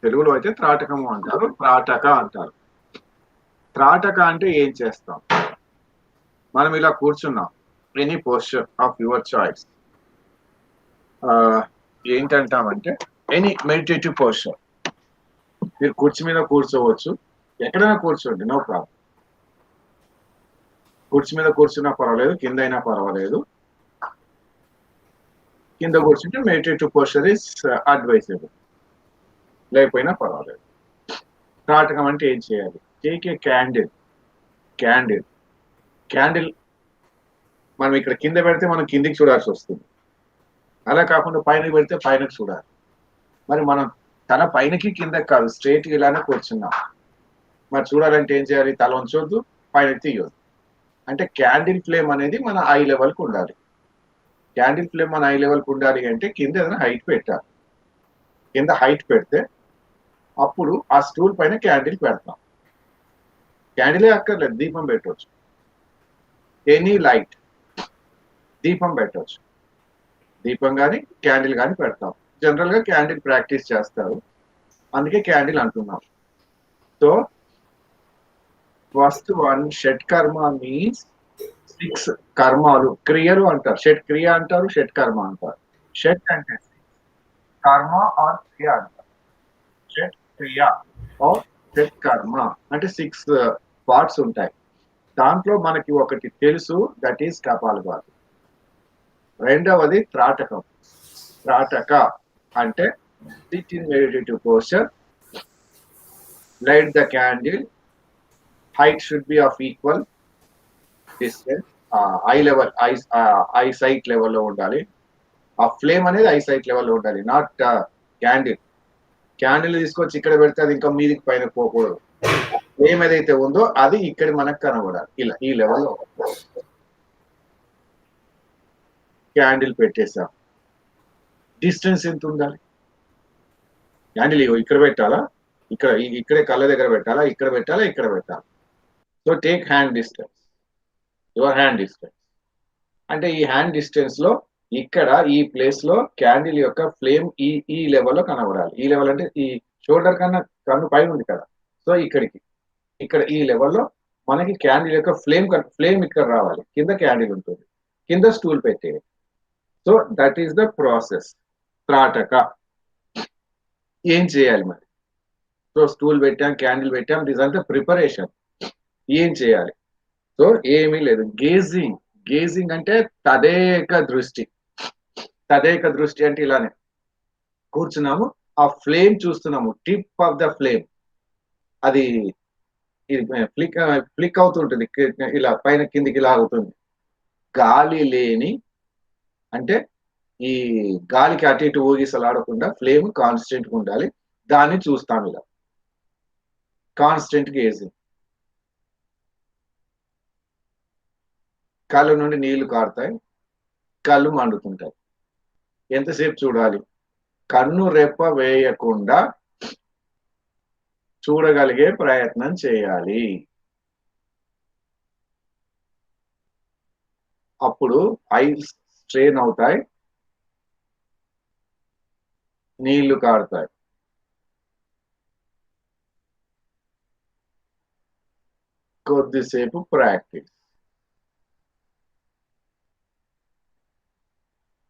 తెలుగులో అయితే త్రాటకము అంటారు, త్రాటక అంటారు. త్రాటక అంటే ఏం చేస్తాం? మనం ఇలా కూర్చున్నాం, any posture of your choice. ఏంటంటామంటే ఎనీ మెడిటేటివ్ పోస్చర్. మీరు కుర్చీ మీద కూర్చోవచ్చు, ఎక్కడైనా కూర్చోండి, నో ప్రాబ్లం. కుర్చీ మీద కూర్చున్నా పర్వాలేదు, కింద అయినా పర్వాలేదు. కింద కూర్చుంటే మెడిటేటివ్ పోస్చర్ ఇస్ అడ్వైజబుల్, లేకపోయినా పర్వాలేదు. త్రాటకం అంటే ఏం చేయాలి? Take a candle. Candle candle మనం ఇక్కడ కింద పెడితే మనం కిందికి చూడాల్సి వస్తుంది, అలా కాకుండా పైన పెడితే పైనకి చూడాలి. మరి మనం తల పైనకి కిందకి కాదు, స్ట్రైట్ ఇలానే కూర్చున్నాం. మరి చూడాలంటే ఏం చేయాలి? తల ఉంచొద్దు, పైన తీయొద్దు. అంటే క్యాండిల్ ఫ్లేమ్ అనేది మన ఐ లెవెల్కి ఉండాలి. క్యాండిల్ ఫ్లేమ్ మన ఐ లెవెల్కి ఉండాలి అంటే కింద ఏదైనా హైట్ పెట్టాలి. కింద హైట్ పెడితే అప్పుడు ఆ స్టూల్ పైన క్యాండిల్ పెడతాం. క్యాండిలే అక్కర్లేదు, దీపం పెట్టవచ్చు, ఎనీ లైట్, దీపం పెట్టవచ్చు. దీపం కానీ క్యాండిల్ కానీ పెడతాం. జనరల్ గా క్యాండిల్ ప్రాక్టీస్ చేస్తారు, అందుకే క్యాండిల్ అంటున్నాం. సో ఫస్ట్ వన్, షట్ కర్మ మీన్స్ 6 కర్మాలు, క్రియలు అంటారు. షట్ క్రియ అంటారు, షట్ కర్మ అంటారు. షట్ అంటే కర్మ ఆర్ క్రియ అంటారు. షట్ క్రియ ఆర్ షట్ కర్మ అంటే 6 పార్ట్స్ ఉంటాయి. దాంట్లో మనకి ఒకటి తెలుసు, దట్ ఈస్ కపాలభాతి. రెండవది త్రాటకం. త్రాటక అంటే SIT in meditative posture, light the candle, height should be of equal distance, I level, eye sight లెవెల్లో ఉండాలి. ఆ ఫ్లేమ్ అనేది ఐ సైట్ లెవెల్లో ఉండాలి, నాట్ క్యాండిల్. క్యాండిల్ తీసుకొచ్చి ఇక్కడ పెడితే అది ఇంకా మీదికి పైన పోకూడదు. ఫ్లేమ్ ఏదైతే ఉందో అది ఇక్కడ మనకు కనబడాలి, ఇలా ఈ లెవెల్లో. క్యాండిల్ పెట్టేసాం, డిస్టెన్స్ ఎంత ఉండాలి? క్యాండిల్ ఇక్కడ పెట్టాలా, ఇక్కడే కళ్ళ దగ్గర పెట్టాలా, ఇక్కడ పెట్టాలా, ఇక్కడ పెట్టాలా? So take hand distance, your hand distance. అంటే ఈ హ్యాండ్ డిస్టెన్స్ లో ఇక్కడ ఈ ప్లేస్ లో క్యాండిల్ యొక్క ఫ్లేమ్ ఈ లెవెల్లో కనబడాలి. ఈ లెవెల్ అంటే ఈ షోల్డర్ కన్నా కన్ను పైన ఉంది కదా, సో ఇక్కడ ఈ లెవెల్లో మనకి క్యాండిల్ యొక్క ఫ్లేమ్ ఇక్కడ రావాలి. కింద క్యాండిల్ ఉంటుంది, కింద స్టూల్ పెట్టే. So that is the process. Trataka ఏం చేయాలి మరి? సో స్టూల్ పెట్టాం, క్యాండిల్ పెట్టాం, దిస్ అంతా ప్రిపరేషన్. ఏం చేయాలి? సో ఏమీ లేదు, గేజింగ్. గేజింగ్ అంటే తదేక దృష్టి. తదేక దృష్టి అంటే ఇలానే కూర్చున్నాము, ఆ ఫ్లేమ్ చూస్తున్నాము, టిప్ ఆఫ్ ద ఫ్లేమ్. అది ఫ్లిక్ అవుతుంటుంది, ఇలా పైన కిందికి లాగుతుంది. గాలి లేని అంటే ఈ గాలికి అటు ఇటు ఊగిసలాడకుండా ఫ్లేమ్ కాన్స్టెంట్ గా ఉండాలి, దాన్ని చూస్తాం ఇలా. Constant gauging. కళ్ళ నుండి నీళ్లు కారుతాయి, కళ్ళు మండుతుంటాయి. ఎంతసేపు చూడాలి? కన్ను రెప్ప వేయకుండా చూడగలిగే ప్రయత్నం చేయాలి. అప్పుడు ఐస్ స్ట్రెయిన్ అవుతాయి, నీళ్లు కారుతాయి. కొద్దిసేపు practice.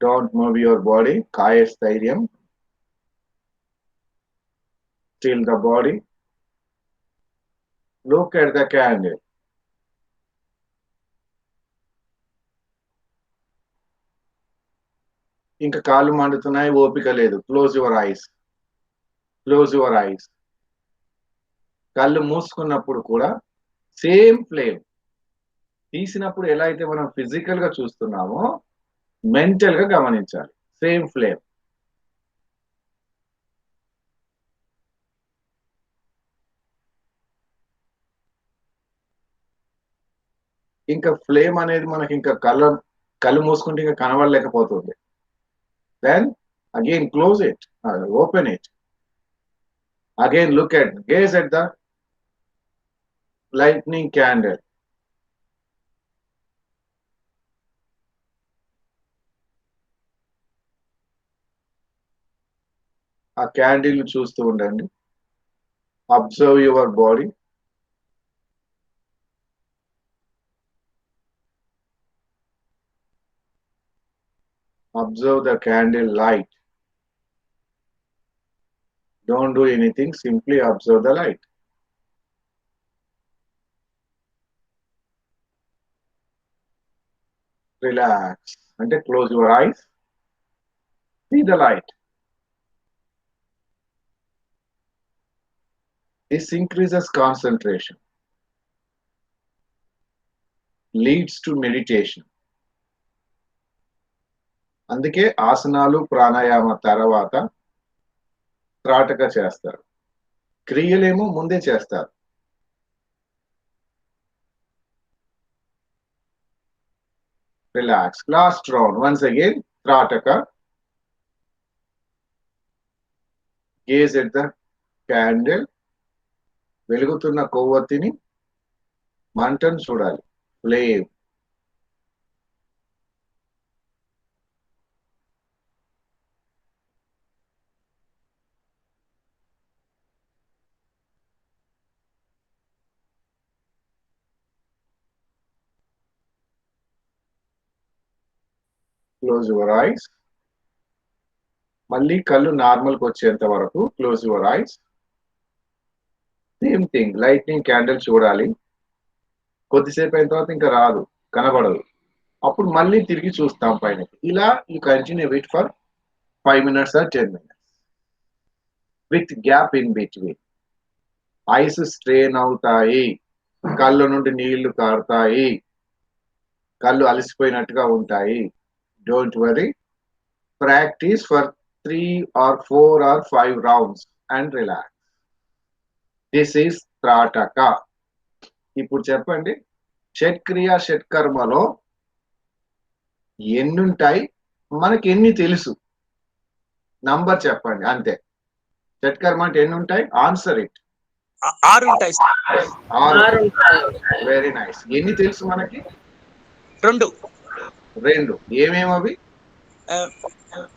Don't move your body, కాయ స్థైర్యం. Still the body. Look at the candle. ఇంకా కాళ్ళు మండుతున్నాయి, ఓపిక లేదు. Close your eyes. Close your eyes. కళ్ళు మూసుకున్నప్పుడు కూడా సేమ్ ఫ్లేమ్. తీసినప్పుడు ఎలా అయితే మనం ఫిజికల్ గా చూస్తున్నామో మెంటల్ గా గమనించాలి, సేమ్ ఫ్లేమ్. ఇంకా ఫ్లేమ్ అనేది మనకి ఇంకా కళ్ళు మూసుకుంటే ఇంకా కనబడలేకపోతుంది. Then again close it, open it. Again gaze at the lightning candle. ఆ క్యాండిల్ చూస్తూ ఉండండి. Observe your body. Observe the candle light. Don't do anything, simply observe the light. Relax. And close your eyes. See the light. This increases concentration, leads to meditation. అందుకే ఆసనాలు ప్రాణాయామ తర్వాత త్రాటక చేస్తారు. క్రియలేమో ముందే చేస్తారు. Relax. Last round. Once again, త్రాటక. Gaze at the candle. వెలుగుతున్న కొవ్వొత్తిని, మంటను చూడాలి. Flame. Close your eyes. మళ్ళీ కళ్ళు నార్మల్కి వచ్చేంత వరకు close your eyes. Same thing, lightning candle చూడాలి. కొద్దిసేపు అయిన తర్వాత ఇంకా రాదు, కనబడదు. అప్పుడు మళ్ళీ తిరిగి చూస్తాం పైనకి. ఇలా you continue with for 5 minutes or 10 minutes with gap in between. Eyes strain అవుతాయి, కళ్ళు నుండి నీళ్లు కారుతాయి, కళ్ళు అలసిపోయినట్టుగా ఉంటాయి. Don't worry. Practice for 3 or 4 or 5 rounds and relax. This is trataka. ఇప్పుడు చెప్పండి, షట్క్రియ షట్కర్మలో ఎన్నుంటాయి, మనకి ఎన్ని తెలుసు? నంబర్ చెప్పండి అంతే. షట్కర్మ అంటే ఎన్ని ఉంటాయి? Answer it. 6 ఉంటాయి. 6. Very nice. ఎన్ని తెలుసు మనకి? 2. ఏమేమవి?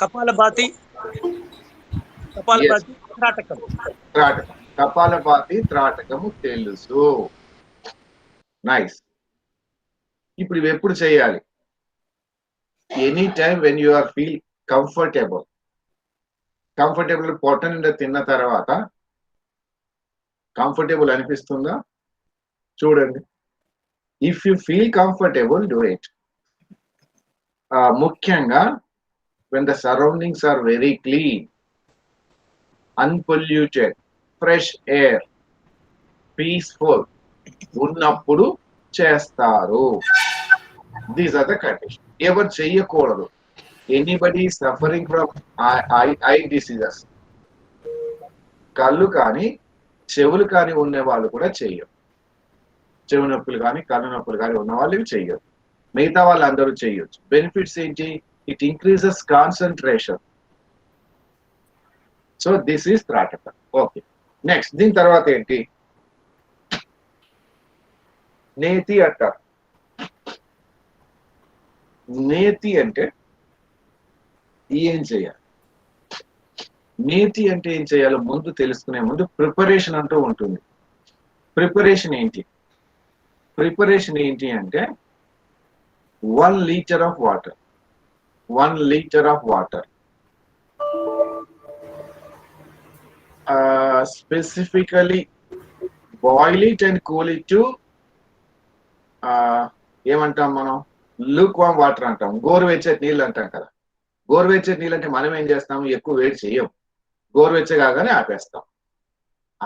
కపాలభాతి, త్రాటకం. కపాలభాతి, త్రాటకము తెలుసు. నైస్. ఇప్పుడు ఇవి ఎప్పుడు చేయాలి? Any time when you are feel comfortable. పొట్ట నిండా తిన్న తర్వాత కంఫర్టబుల్ అనిపిస్తుందా? చూడండి. If you feel comfortable, do it. ముఖ్యంగా when the surroundings are very clean, unpolluted, fresh air, peaceful ఉన్నప్పుడు చేస్తారు. These are the condition. ఎవరు చెయ్యకూడదు. Anybody suffering from eye diseases, కళ్ళు కానీ చెవులు కానీ ఉన్న వాళ్ళు కూడా చెయ్యరు. చెవు నొప్పులు కానీ కళ్ళు నొప్పులు కానీ ఉన్న వాళ్ళు ఇవి చెయ్యరు. మిగతా వాళ్ళు అందరూ చెయ్యొచ్చు. బెనిఫిట్స్ ఏంటి? It increases concentration. So this is trataka. Okay, next దీని తర్వాత ఏంటి? నేతి అంటారు. నేతి అంటే ఏం చేయాలి? నేతి అంటే ఏం చేయాలో ముందు తెలుసుకునే ముందు ప్రిపరేషన్ అంటూ ఉంటుంది. ప్రిపరేషన్ ఏంటి? ప్రిపరేషన్ ఏంటి అంటే 1 liter of water. 1 liter of water. Specifically boil it and cool it to ఏమంటాం మనం? లూక్ వామ్ వాటర్ అంటాం. గోరువెచ్చటి నీళ్ళు అంటాం కదా. గోరువెచ్చటి నీళ్ళు అంటే మనం ఏం చేస్తాం? ఎక్కువ వేడి చేయం, గోరువెచ్చగానే ఆపేస్తాం.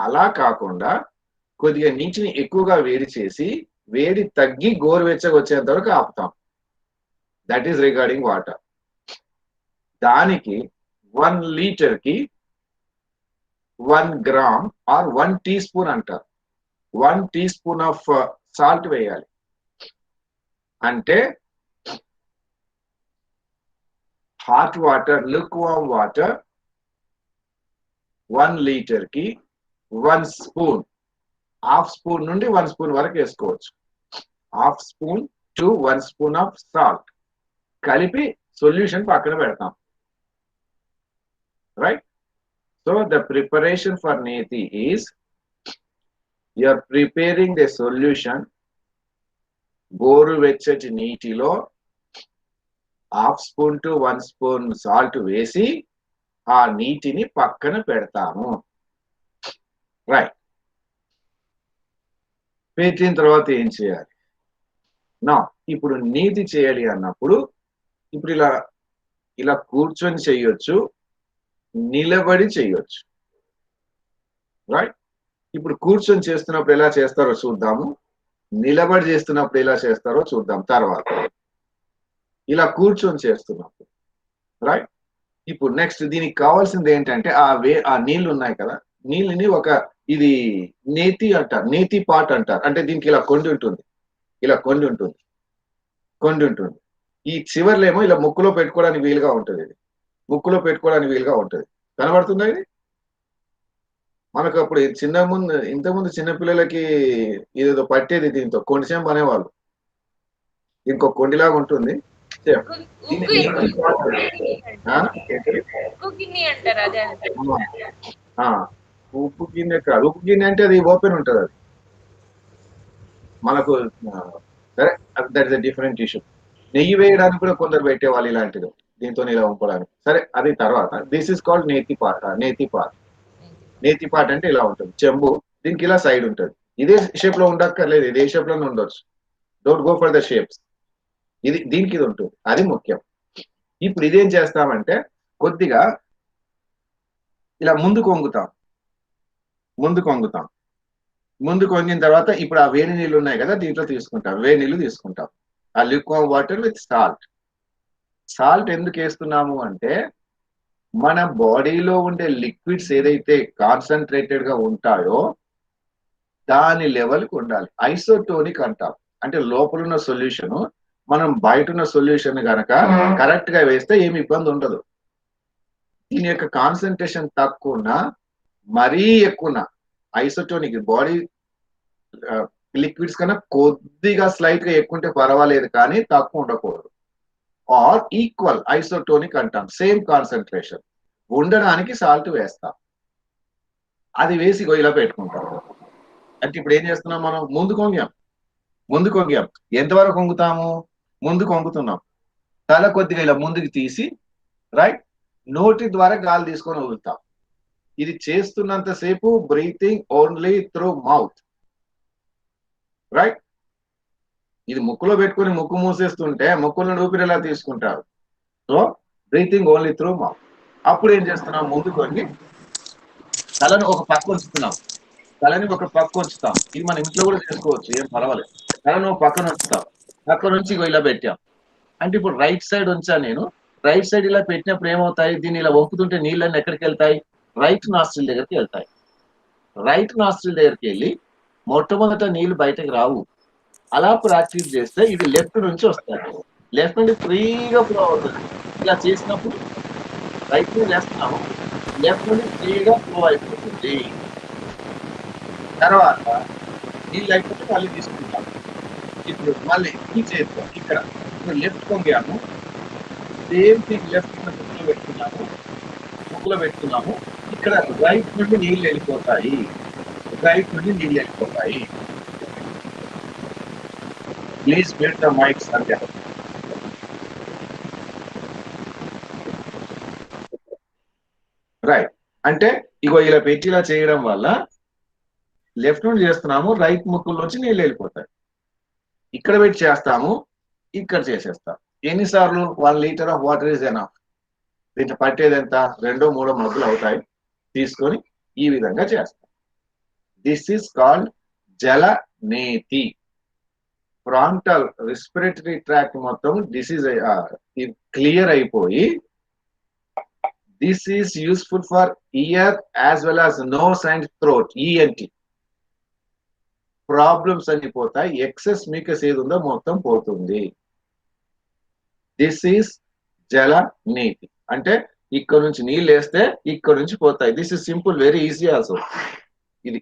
అలా కాకుండా కొద్దిగా నీటిని ఎక్కువగా వేడి చేసి వేడి తగ్గి గోరువెచ్చగా వచ్చేంత వరకు ఆపుతాం. That is regarding water. దానికి 1 liter కి 1 gram ఆర్ 1 teaspoon అంటారు. 1 teaspoon ఆఫ్ సాల్ట్ వేయాలి. అంటే hot water, look warm water 1 liter కి 1 spoon, హాఫ్ స్పూన్ నుండి 1 spoon వరకు వేసుకోవచ్చు. Half spoon to 1 spoon of salt కలిపి సొల్యూషన్ పక్కన పెడతాం. Right? So the preparation for neti is you are preparing the solution. గోరువెచ్చటి నీటిలో 1/2 స్పూన్ టు 1 స్పూన్ సాల్ట్ వేసి ఆ నీటిని పక్కన పెడతాము. రైట్. పెట్టిన తర్వాత ఏం చేయాలి? నా ఇప్పుడు నీటి చేయాలి అన్నప్పుడు ఇప్పుడు ఇలా ఇలా కూర్చొని చేయొచ్చు, నిలబడి చేయొచ్చు. రైట్. ఇప్పుడు కూర్చొని చేస్తున్నప్పుడు ఎలా చేస్తారో చూద్దాము. నిలబడి చేస్తున్నప్పుడు ఎలా చేస్తారో చూద్దాం తర్వాత. ఇలా కూర్చొని చేస్తున్నప్పుడు. రైట్. ఇప్పుడు నెక్స్ట్ దీనికి కావాల్సింది ఏంటంటే ఆ నీళ్లు ఉన్నాయి కదా, నీళ్ళని ఇది నేతి అంటారు, నేతి పాట్ అంటారు. అంటే దీనికి ఇలా కొండి ఉంటుంది, ఇలా కొండి ఉంటుంది, కొండి ఉంటుంది. ఈ చివర్లో ఏమో ఇలా ముక్కులో పెట్టుకోవడానికి వీలుగా ఉంటుంది. ఇది ముక్కులో పెట్టుకోవడానికి వీలుగా ఉంటుంది. కనబడుతుందా ఇది? మనకు అప్పుడు ఇంతకుముందు చిన్నపిల్లలకి ఇదేదో పట్టేది, దీంతో కొండిచెంబు అనేవాళ్ళు. ఇంకో కొండిలాగా ఉంటుంది. ఉప్పు గిన్నె కాదు. ఉప్పు గిన్నె అంటే అది ఓపెన్ ఉంటుంది. అది మనకు సరే, దట్ ఇస్ డిఫరెంట్ ఇష్యూ. నెయ్యి వేయడానికి కూడా కొందరు పెట్టేవాళ్ళు ఇలాంటిది, దీంతో ఇలా వంపడానికి. సరే, అది తర్వాత. దిస్ ఇస్ కాల్డ్ నేతి పాట్. నేతి పాట్ అంటే ఇలా ఉంటుంది చెంబు. దీనికి ఇలా సైడ్ ఉంటుంది. ఇదే షేప్ లో ఉండక్కర్లేదు, ఇదే షేప్ లోనే ఉండొచ్చు. Don't go for the shapes. దీనికి ఇది ఉంటుంది, అది ముఖ్యం. ఇప్పుడు ఇదేం చేస్తామంటే కొద్దిగా ఇలా ముందుకు వంగుతాం. ముందుకు వంగిన తర్వాత ఇప్పుడు ఆ వేడి నీళ్ళు ఉన్నాయి కదా, దీంట్లో తీసుకుంటాం. వేడి నీళ్ళు తీసుకుంటాం. ఆ liquid water with salt. Salt ఎందుకు వేస్తున్నాము అంటే మన బాడీలో ఉండే లిక్విడ్స్ ఏదైతే కాన్సన్ట్రేటెడ్ గా ఉంటాయో దాని లెవెల్కి ఉండాలి. ఐసోటోనిక్ అంటాం. అంటే లోపల ఉన్న సొల్యూషన్ మనం బయట ఉన్న సొల్యూషన్ గనక కరెక్ట్ గా వేస్తే ఏమి ఇబ్బంది ఉండదు. దీని యొక్క కాన్సన్ట్రేషన్ తక్కువ ఉన్నా, మరీ ఎక్కువ ఐసోటోనిక్ బాడీ లిక్విడ్స్ కన్నా కొద్దిగా స్లైట్ గా ఎక్కువ ఉంటే పర్వాలేదు, కానీ తక్కువ ఉండకూడదు. ఆర్ ఈక్వల్ ఐసోటోనిక్ అంటాం. సేమ్ కాన్సన్ట్రేషన్ ఉండడానికి సాల్ట్ వేస్తాం. అది వేసి ఇలా పెట్టుకుంటాం. అంటే ఇప్పుడు ఏం చేస్తున్నాం మనం? ముందుకు వంగాం. ఎంతవరకు వంగుతాము? ముందుకు వంగుతున్నాం. తల కొద్దిగా ఇలా ముందుకు తీసి రైట్, నోటి ద్వారా గాలి తీసుకొని వదులుతాం. ఇది చేస్తున్నంతసేపు breathing only through mouth. Right. ఇది ముక్కులో పెట్టుకుని ముక్కు మూసేస్తుంటే ముక్కులో ఊపిరి ఎలా తీసుకుంటారు? So breathing only through mouth. అప్పుడు ఏం చేస్తున్నాం? ముందుకు వంగి తలను ఒక పక్క ఉంచుతున్నాం. ఇది మన ఇంట్లో కూడా చేసుకోవచ్చు, ఏం పర్వాలేదు. తలను పక్కన ఉంచుతాం. పక్క నుంచి ఇలా పెట్టాం. అంటే ఇప్పుడు రైట్ సైడ్ ఉంచా నేను. రైట్ సైడ్ ఇలా పెట్టినప్పుడు ఏమవుతాయి? దీన్ని ఇలా వంపుతుంటే నీళ్ళన్నీ ఎక్కడికి వెళ్తాయి? రైట్ నాస్ట్రిల్ దగ్గరికి వెళ్తాయి. రైట్ నాస్ట్రిల్ దగ్గరికి వెళ్ళి మొట్టమొదట నీళ్లు బయటకు రావు. అలా ప్రాక్టీస్ చేస్తే ఇది లెఫ్ట్ నుంచి వస్తాయి. లెఫ్ట్ నుండి ఫ్రీగా ఫ్లో అవుతుంది. ఇలా చేసినప్పుడు రైట్ నుంచి వేస్తున్నాము, లెఫ్ట్ నుండి ఫ్రీగా ఫ్లో అయిపోతుంది. తర్వాత నీళ్ళు అయిపోతే మళ్ళీ తీసుకుంటాం. ఇప్పుడు మళ్ళీ ఈ చేతితో ఇక్కడ ఇప్పుడు లెఫ్ట్ కొంగాము, సేమ్ థింగ్ లెఫ్ట్ ముక్కులో పెట్టుకున్నాము. ఇక్కడ రైట్ నుండి నీళ్ళు వెళ్ళిపోతాయి. ప్లీజ్ మ్యూట్ ద మైక్స్ అంటే. రైట్. అంటే ఇగో ఇలా పెట్టి ఇలా చేయడం వల్ల లెఫ్ట్ నుండి చేస్తున్నాము, రైట్ ముక్కుల్లోంచి నీళ్ళు వెళ్ళిపోతాయి. ఇక్కడ పెట్టి చేస్తాము, ఇక్కడ చేసేస్తాం. ఎన్నిసార్లు? 1 litre of water is enough. దీంట్లో పట్టేది ఎంత? 2-3 మగ్గులు అవుతాయి. తీసుకొని ఈ విధంగా చేస్తాం. This is called jala neti. Frontal respiratory tract మొత్తం డిసీజ్ క్లియర్ అయిపోయి this is useful for ear as well as nose and throat, ENT. Problems అన్ని పోతాయి. ఎక్సెస్ మీకస్ ఏది ఉందో మొత్తం పోతుంది. దిస్ ఈస్ జల నీతి. అంటే ఇక్కడ నుంచి నీళ్ళు వేస్తే ఇక్కడ నుంచి పోతాయి. This is simple, very easy also. ఇది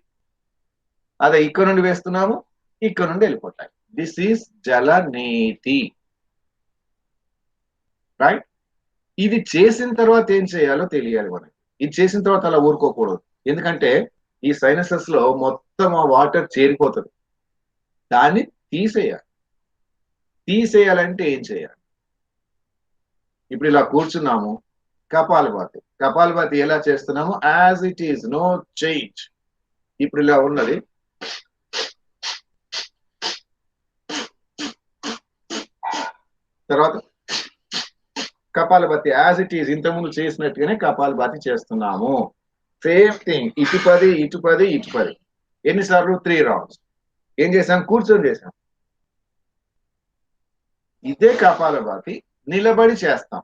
అదే ఇక్కడ నుండి వేస్తున్నాము, ఇక్కడ నుండి వెళ్ళిపోతాయి. దిస్ ఈస్ జల నీతి. రైట్. ఇది చేసిన తర్వాత ఏం చేయాలో తెలియాలి మనకి. ఇది చేసిన తర్వాత అలా ఊరుకోకూడదు. ఎందుకంటే ఈ సైనసెస్ లో మొత్తం ఆ వాటర్ చేరిపోతుంది. దాన్ని తీసేయాలి. తీసేయాలంటే ఏం చేయాలి? ఇప్పుడు ఇలా కూర్చున్నాము, కపాలభాతి. కపాలభాతి ఎలా చేస్తున్నాము? As it is, no change. ఇప్పుడు ఇలా ఉన్నది. తర్వాత కపాలభాతి యాజ్ ఇట్ ఈస్, ఇంతకుముందు చేసినట్టుగానే కపాలభాతి చేస్తున్నాము. సేమ్ థింగ్, ఇటు 10, ఇటు 10, ఇటు 10. ఎన్నిసార్లు? 3 రౌండ్స్. ఏం చేసాం? కూర్చొని చేసాం. ఇదే కపాలభాతి నిలబడి చేస్తాం.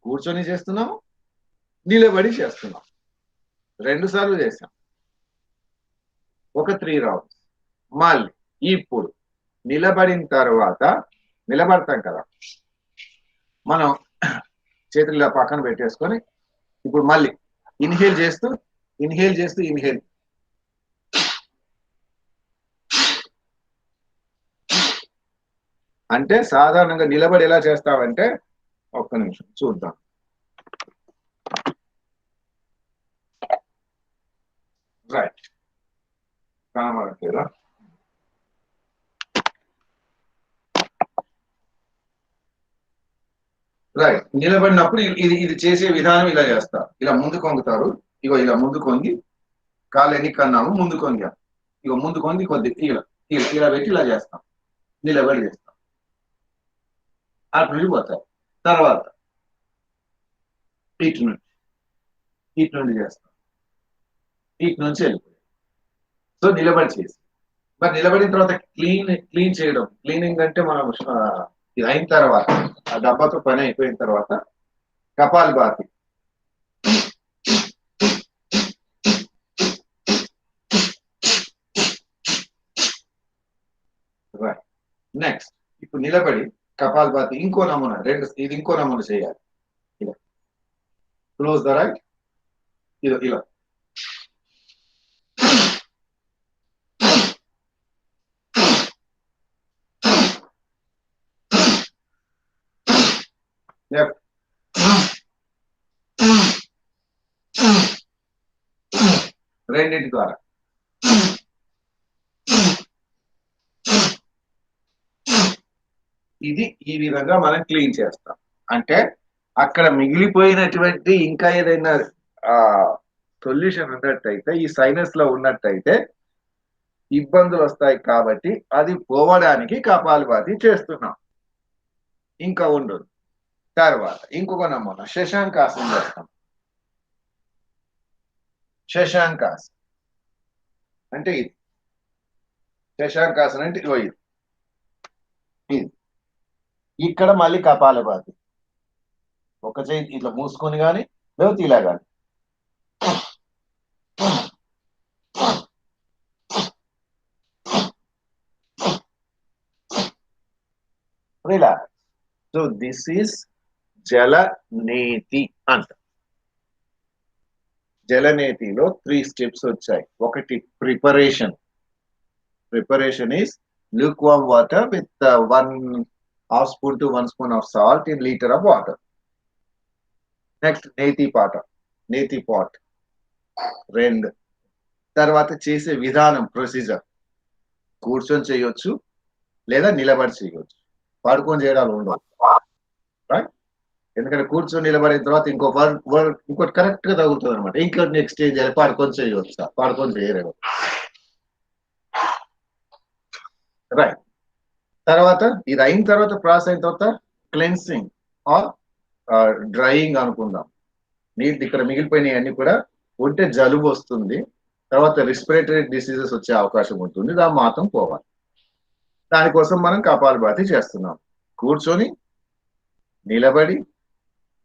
కూర్చొని చేస్తున్నాము, నిలబడి చేస్తున్నాం. 2 సార్లు చేసాం. ఒక 3 రౌండ్స్. మళ్ళీ ఇప్పుడు నిలబడిన తర్వాత నిలబడతాం కదా, మనం చేతులు ఇలా పక్కన పెట్టేసుకొని ఇప్పుడు మళ్ళీ ఇన్హేల్ చేస్తూ ఇన్హేల్. అంటే సాధారణంగా నిలబడి ఎలా చేస్తామంటే, ఒక్క నిమిషం చూద్దాం. రైట్, కనబడట్లేదా? రైట్, నిలబడినప్పుడు ఇది చేసే విధానం ఇలా చేస్తారు. ఇలా ముందు కొంగుతారు. ఇగో ఇలా ముందు కొంగి, కాళ్ళు ఎన్ని కన్నాము ముందు కొంగాం. ఇగో ముందు కొంగి కొద్ది ఇలా ఇలా పెట్టి ఇలా చేస్తాం. నిలబడి చేస్తాం. అటు నుండి పోతారు. తర్వాత ఇటు నుండి చేస్తాం. ఇటు నుంచి వెళ్ళిపోయాం. సో నిలబడి చేసి, మరి నిలబడిన తర్వాత క్లీన్ చేయడం. క్లీనింగ్ అంటే మనం ఇది అయిన తర్వాత, ఆ డబ్బాతో పని అయిపోయిన తర్వాత కపాలభాతి. నెక్స్ట్ ఇప్పుడు నిలబడి కపాలభాతి ఇంకో నమూనా, ఇది ఇంకో నమూనా చేయాలి. ఇలా క్లోజ్ ద రైట్, ఇలా left, రెండింటి ద్వారా. ఇది ఈ విధంగా మనం క్లీన్ చేస్తాం. అంటే అక్కడ మిగిలిపోయినటువంటి ఇంకా ఏదైనా సొల్యూషన్ ఉన్నట్టయితే, ఈ సైనస్ లో ఉన్నట్టయితే ఇబ్బందులు వస్తాయి కాబట్టి అది పోవడానికి కపాలభాతి చేస్తున్నాం. ఇంకా ఉండదు. తర్వాత ఇంకొక నమూనా శశాంకాసనం చేస్తాం. శశాంకాసనం అంటే ఇది. శశాంకాసనం అంటే ఇది. ఇక్కడ మళ్ళీ కపాలభాతి. ఒక చేయి ఇట్లా మూసుకొని కానీ, లేకపోతే ఇలా కానీ. రిలాక్స్. సో దిస్ ఈస్ జలనేతి అంట. జలనేతిలో 3 స్టెప్స్ వచ్చాయి. ఒకటి preparation. Preparation is lukewarm water with 1/2 spoon to 1 spoon of salt in liter of water. Next నేతి పాట్. 2. తర్వాత చేసే విధానం, ప్రొసీజర్. కూర్చొని చేయొచ్చు లేదా నిలబడి చేయొచ్చు. పడుకొని చేయడాలు ఉండవు. రైట్? ఎందుకంటే కూర్చొని నిలబడిన తర్వాత ఇంకోటి కరెక్ట్ గా తగులుతుంది అనమాట. ఇంకోటి నెక్స్ట్ ఏం చేయాలి? పడుకొని చేయవచ్చు. పడుకొని చేయలేవు. రైట్. తర్వాత ఇది అయిన తర్వాత, ప్రాసెస్ అయిన తర్వాత క్లెన్సింగ్ ఆర్ డ్రైయింగ్ అనుకుందాం. నీళ్ళు ఇక్కడ మిగిలిపోయినాయి అన్ని కూడా ఉంటే జలుబు వస్తుంది, తర్వాత రెస్పిరేటరీ డిసీజెస్ వచ్చే అవకాశం ఉంటుంది. దాని మాత్రం పోవాలి. దానికోసం మనం కపాలభాతి చేస్తున్నాం. కూర్చొని,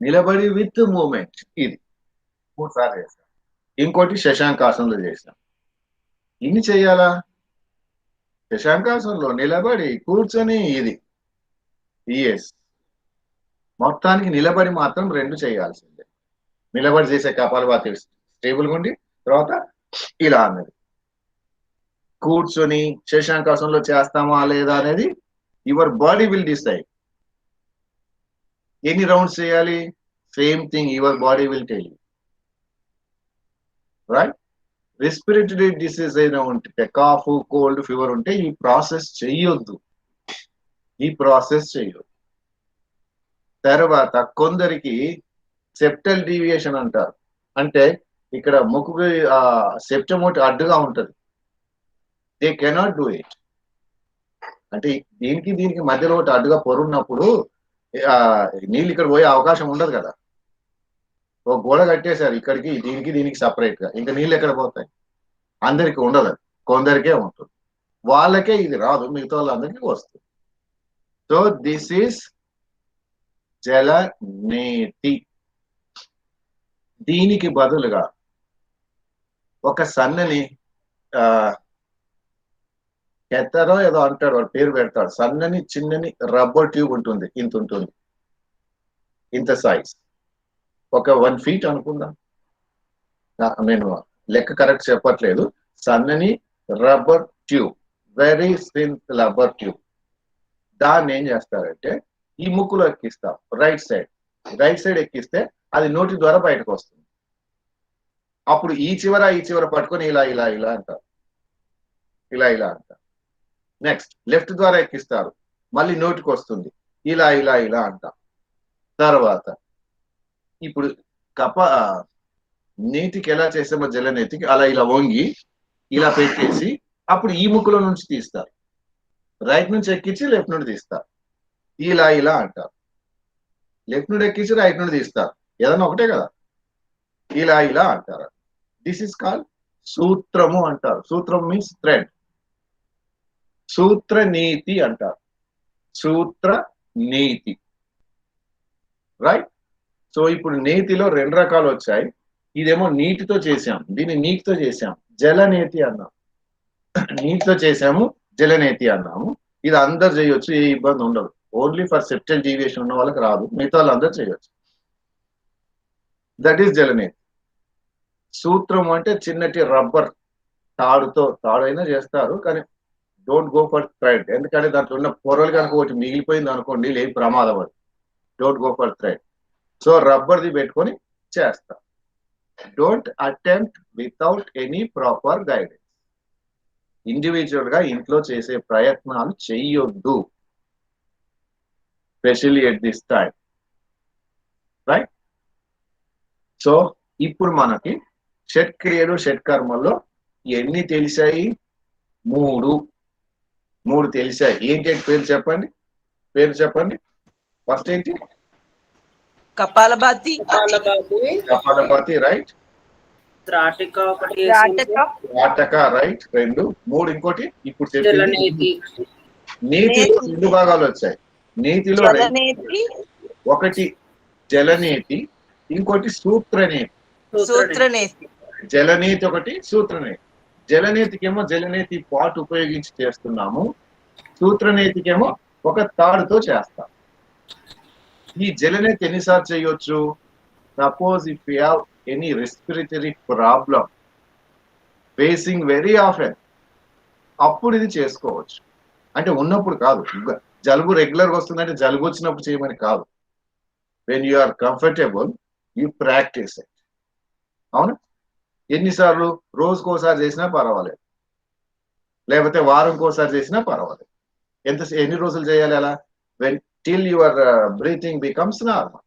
నిలబడి విత్ మూమెంట్. ఇది 3 సార్లు చేస్తాం. ఇంకోటి శశాంకాసనంలో చేసాం. ఇన్ని చేయాలా? శశాంకాసనంలో నిలబడి, కూర్చొని, ఇది. ఎస్, మొత్తానికి నిలబడి మాత్రం 2 చేయాల్సిందే. నిలబడి చేసే కపాలభాతి స్టేబుల్ ఉండి, తర్వాత ఇలా అన్నది. కూర్చొని శశాంకాసనంలో చేస్తామా లేదా అనేది యువర్ బాడీ విల్ డిసైడ్. ఎన్ని రౌండ్స్ చేయాలి? Same thing, your body will tell you. Right. Respiratory disease అయినా ఉంటే, కాఫ్, కోల్డ్, ఫీవర్ ఉంటే ఈ ప్రాసెస్ చెయ్యొద్దు. తర్వాత కొందరికి సెప్టల్ డీవియేషన్ అంటారు. అంటే ఇక్కడ ముక్కుకి సెప్టమ్ ఒకటి అడ్డుగా ఉంటది. They cannot do it. అంటే దీనికి మధ్యలో ఒకటి అడ్డుగా పొరున్నప్పుడు ఆ నీళ్ళు ఇక్కడ పోయే అవకాశం ఉండదు కదా. ఒక గోడ కట్టేశారు ఇక్కడికి, దీనికి సపరేట్ గా, ఇంకా నీళ్ళు ఎక్కడ పోతాయి? అందరికి ఉండదు, కొందరికే ఉంటుంది. వాళ్ళకే ఇది రాదు, మిగతా వాళ్ళందరికీ వస్తుంది. So this is jalaneti. దీనికి బదులుగా ఒక సన్నని కెత్తరో ఏదో అంటాడు, వాడు పేరు పెడతాడు, సన్నని చిన్నని రబ్బర్ ట్యూబ్ ఉంటుంది, ఇంత ఉంటుంది, ఇంత సైజ్, ఒక 1 feet అనుకుందాం. నేను లెక్క కరెక్ట్ చెప్పట్లేదు. సన్నని rubber tube, very thin rubber tube. దాన్ని ఏం చేస్తారంటే ఈ ముక్కులో ఎక్కిస్తాం, రైట్ సైడ్ ఎక్కిస్తే అది నోటి ద్వారా బయటకు వస్తుంది. అప్పుడు ఈ చివర పట్టుకొని ఇలా అంటారు, ఇలా అంటారు. నెక్స్ట్ లెఫ్ట్ ద్వారా ఎక్కిస్తారు, మళ్ళీ నోటికి వస్తుంది, ఇలా అంటాం. తర్వాత ఇప్పుడు నీటికి ఎలా చేసామో జలనేతికి అలా ఇలా వంగి ఇలా పెట్టేసి అప్పుడు ఈ ముక్కులో నుంచి తీస్తారు. రైట్ నుంచి ఎక్కించి లెఫ్ట్ నుండి తీస్తారు, ఇలా అంటారు. లెఫ్ట్ నుండి ఎక్కించి రైట్ నుండి తీస్తారు, ఏదన్నా ఒకటే కదా. ఇలా అంటారు. దిస్ ఇస్ కాల్డ్ సూత్రము అంటారు. సూత్రం మీన్స్ థ్రెడ్. సూత్ర నీతి అంటారు. సూత్ర నీతి, రైట్. సో ఇప్పుడు నీతిలో 2 రకాలు వచ్చాయి. ఇదేమో నీటితో చేసాం, దీన్ని నీటితో చేసాం, జలనేతి అన్నాం. నీటితో చేసాము, జలనేతి అన్నాము. ఇది అందరు చేయొచ్చు, ఏ ఇబ్బంది ఉండదు. ఓన్లీ ఫర్ సెప్టల్ డీవియేషన్ ఉన్న వాళ్ళకి రాదు, మిగతా వాళ్ళందరూ చేయొచ్చు. That is jalaneti. సూత్రం అంటే చిన్నటి రబ్బర్ తాడైనా చేస్తారు, కానీ డోంట్ గో ఫర్ థ్రెడ్. ఎందుకంటే దాంట్లో ఉన్న పొరలు కనుక ఒకటి మిగిలిపోయింది అనుకోండి, లేదు ప్రమాదం అది. Don't go for thread. So రబ్బర్ది పెట్టుకొని చేస్తాం. Don't attempt without any proper guidance. Individual గా ఇంట్లో చేసే ప్రయత్నాలు చెయ్యొద్దు, specially at this time, right. So ఇప్పుడు మనకి షట్క్రియలు షట్కర్మల్లో ఎన్ని తెలిసాయి? 3 తెలిసాయి. ఏంటి పేరు చెప్పండి. ఫస్ట్ ఏంటి? కపాలభాతి, కపాలభాతి, రైట్. త్రాటక ఒకటి, త్రాటక, రైట్. 2. 3 ఇంకోటి ఇప్పుడు చెప్పింది. నీతిలో 2 భాగాలు వచ్చాయి. నీతిలో ఒకటి జలనేతి, ఇంకోటి సూత్రనేతి. జలనేతి ఒకటి, సూత్రనేతి. జలనేతికేమో జలనేతి పాట్ ఉపయోగించి చేస్తున్నాము, సూత్రనేతికేమో ఒక తాడుతో చేస్తాం. ఈ జలనేతి ఎన్నిసార్లు చేయొచ్చు? Suppose if you have any respiratory problem facing very often, అప్పుడు ఇది చేసుకోవచ్చు. అంటే ఉన్నప్పుడు కాదు, జలుబు రెగ్యులర్గా వస్తుందంటే జలుబు వచ్చినప్పుడు చేయమని కాదు. When you are comfortable you practice it. అవునా? ఎన్నిసార్లు? రోజుకోసారి చేసినా పర్వాలేదు, లేకపోతే వారంకోసారి చేసినా పర్వాలేదు. ఎన్ని రోజులు చేయాలి అలా? When till your breathing becomes normal.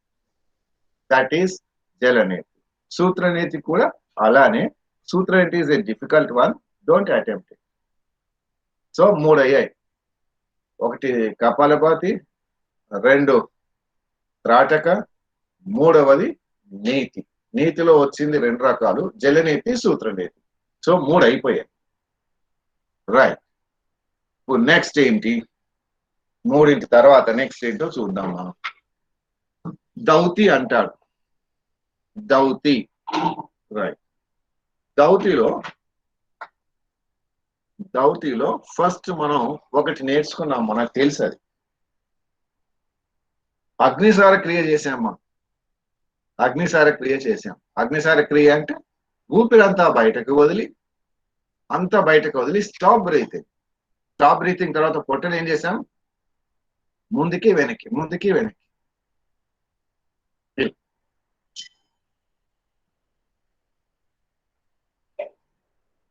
That is jalaneti. Sutraneti కూడా అలానే. Sutraneti is a difficult one, don't attempt it. So 3 అయ్యాయి. ఒకటి కపాలభాతి, 2 త్రాటక, 3వది నీతి. నీతిలో వచ్చింది 2 రకాలు, జలనేతి, సూత్రనేతి. సో 3 అయిపోయాయి, రైట్. ఇప్పుడు నెక్స్ట్ ఏంటి? 3 తర్వాత నెక్స్ట్ ఏంటో చూద్దాం మనం. దౌతి అంటాడు. దౌతి, రైట్. దౌతిలో ఫస్ట్ మనం ఒకటి నేర్చుకున్నాం, మనకు తెలుసు అది. అగ్నిసార క్రియ చేసాం మనం. అగ్నిసార క్రియ అంటే ఊపిరంతా బయటకు వదిలి స్టాప్ బ్రీతింగ్ తర్వాత పొట్టను ఏం చేసాం? ముందుకి వెనక్కి.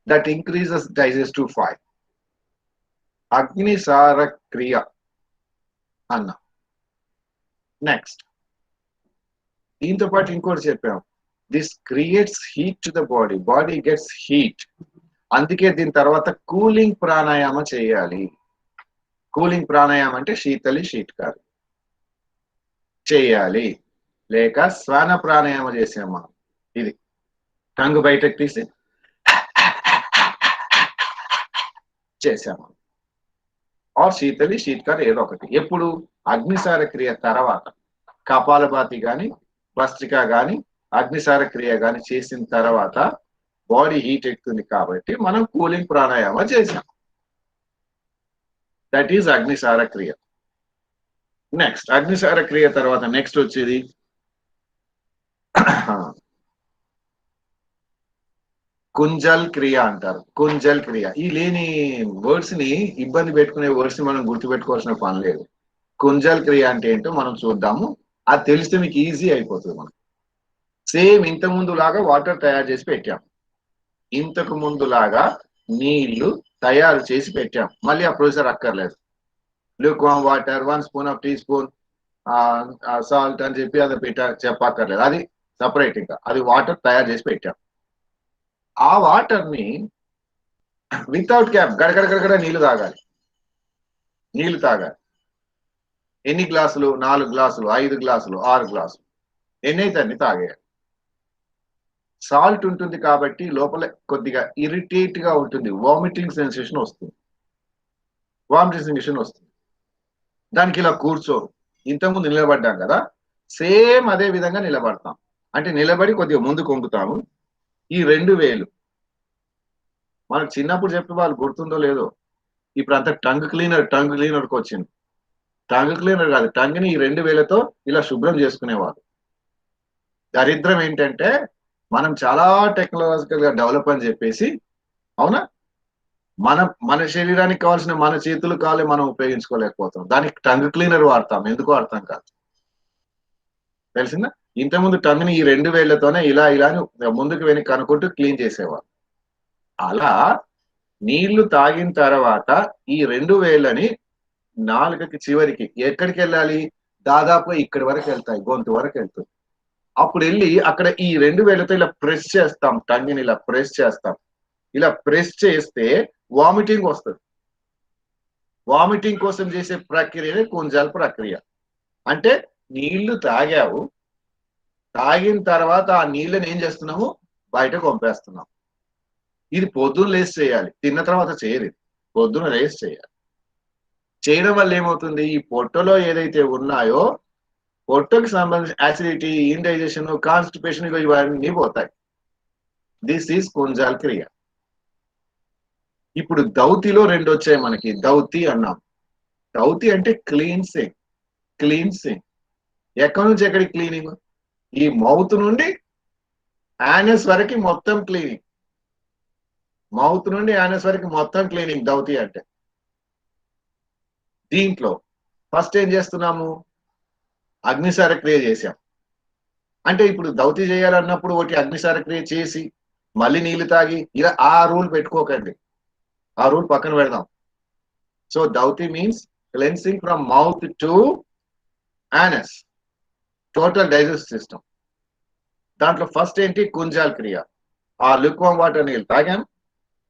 That increases digestive fibre. Agnisara క్రియ అన్న. నెక్స్ట్ దీంతో పాటు ఇంకోటి చెప్పాం, this creates heat to the body, body gets heat. అందుకే దీని తర్వాత కూలింగ్ ప్రాణాయామ చేయాలి. కూలింగ్ ప్రాణాయామం అంటే శీతలి శీతకారి చేయాలి, లేక శ్వాన ప్రాణాయామం చేసాం మనం. ఇది టంగు బయటకు తీసి చేసాము, ఆర్ శీతలి శీతకారి ఏదో ఒకటి. ఎప్పుడు? అగ్నిసార క్రియ తర్వాత. కపాలభాతి కానీ భస్త్రిక కానీ అగ్నిసార క్రియ కానీ చేసిన తర్వాత బాడీ హీట్ ఎక్కుతుంది కాబట్టి మనం కూలింగ్ ప్రాణాయామ చేసాం. దట్ ఈజ్ అగ్నిసార క్రియ. నెక్స్ట్ అగ్నిసార క్రియ తర్వాత నెక్స్ట్ వచ్చేది కుంజల్ క్రియ అంటారు. కుంజల్ క్రియ. ఈ లేని వర్డ్స్ ని, ఇబ్బంది పెట్టుకునే వర్డ్స్ ని మనం గుర్తుపెట్టుకోవాల్సిన పని లేదు. కుంజల్ క్రియ అంటే ఏంటో మనం చూద్దాము. అది తెలిస్తే మీకు ఈజీ అయిపోతుంది. మనం సేమ్ ఇంతకు ముందు లాగా వాటర్ తయారు చేసి పెట్టాం, ఇంతకు ముందు లాగా నీళ్లు తయారు చేసి పెట్టాం. మళ్ళీ ఆ ప్రొసీజర్ అక్కర్లేదు. lukewarm water 1 spoon of tea spoon salt అని చెప్పి అది చెప్పక్కర్లేదు. అది సపరేట్. ఇంకా అది వాటర్ తయారు చేసి పెట్టాం. ఆ వాటర్ ని వితౌట్ క్యాప్ గడగడ నీళ్లు తాగాలి. నీళ్లు తాగాలి. ఎన్ని గ్లాసులు? 4 గ్లాసులు, 5 గ్లాసులు, 6 గ్లాసులు, ఎన్నైతే అన్ని తాగేయాలి. సాల్ట్ ఉంటుంది కాబట్టి లోపల కొద్దిగా ఇరిటేట్ గా ఉంటుంది, వామిటింగ్ సెన్సేషన్ వస్తుంది. దానికి ఇలా కూర్చోరు. ఇంతకుముందు నిలబడ్డాం కదా, సేమ్ అదే విధంగా నిలబడతాం. అంటే నిలబడి కొద్దిగా ముందు కొంగుతాము. ఈ 2 వేలు మనకు చిన్నప్పుడు చెప్పే వాళ్ళు గుర్తుందో లేదో, ఇప్పుడు అంతా టంగ్ క్లీనర్కి వచ్చింది. టంగ్ క్లీనర్ కాదు, టంగ్ని ఈ 2 వేలతో ఇలా శుభ్రం చేసుకునేవాళ్ళు. దరిద్రం ఏంటంటే మనం చాలా టెక్నాలజికల్ గా డెవలప్ అని చెప్పేసి, అవునా, మన శరీరానికి కావాల్సిన మన చేతులు కాలే మనం ఉపయోగించుకోలేకపోతాం. దానికి టంగ్ క్లీనర్ వాడతాం. ఎందుకు వాడతాం కాదు, తెలిసిందా? ఇంతకుముందు టంగ్ని ఈ 2 వేళ్లతోనే ఇలా ఇలా ముందుకు వెనక్కి అనుకుంటూ క్లీన్ చేసేవాళ్ళు. అలా నీళ్లు తాగిన తర్వాత ఈ 2 వేళ్ళని నాలుకకి చివరికి ఎక్కడికి వెళ్ళాలి? దాదాపు ఇక్కడి వరకు వెళ్తాయి, గొంతు వరకు వెళ్తుంది. అప్పుడు వెళ్ళి అక్కడ ఈ 2 వేళ్లతో ఇలా ప్రెస్ చేస్తాం, టంగిని ఇలా ప్రెస్ చేస్తాం. ఇలా ప్రెస్ చేస్తే వామిటింగ్ వస్తుంది. వామిటింగ్ కోసం చేసే ప్రక్రియనే కుంజల్ ప్రక్రియ. అంటే నీళ్లు తాగావు, తాగిన తర్వాత ఆ నీళ్ళని ఏం చేస్తున్నాము? బయటకు పంపేస్తున్నాం. ఇది పొద్దున్న లేసి చేయాలి, తిన్న తర్వాత చేయరు. పొద్దున్న లేసి చేయాలి. చేయడం వల్ల ఏమవుతుంది? ఈ పొట్టలో ఏదైతే ఉన్నాయో, పొట్టకు సంబంధించిన యాసిడిటీ, ఇండైజెషన్, కాన్స్టిపేషన్ ఇవన్నీ పోతాయి. దిస్ ఈజ్ కుంజల్ క్రియ. ఇప్పుడు దౌతిలో 2 వచ్చాయి మనకి. దౌతి అన్నాం. దౌతి అంటే క్లీన్సింగ్. ఎక్కడి నుంచి ఎక్కడికి క్లీనింగ్? ఈ మౌత్ నుండి యానస్ వరకు మొత్తం క్లీనింగ్. మౌత్ నుండి యానస్ వరకు మొత్తం క్లీనింగ్ దౌతి అంటే. దీంట్లో ఫస్ట్ ఏం చేస్తున్నాము? అగ్నిసార క్రియ చేసాం. అంటే ఇప్పుడు దౌతి చేయాలన్నప్పుడు ఒకటి అగ్నిసార క్రియ చేసి మళ్ళీ నీళ్లు తాగి ఇలా ఆ రూల్ పెట్టుకోకండి. ఆ రూల్ పక్కన పెడదాం. So dhauti means cleansing from mouth to anus, total digest system. దాంట్లో ఫస్ట్ ఏంటి? కుంజల్ క్రియ. ఆ లుక్వామ్ వాటర్ నీళ్ళు తాగాం.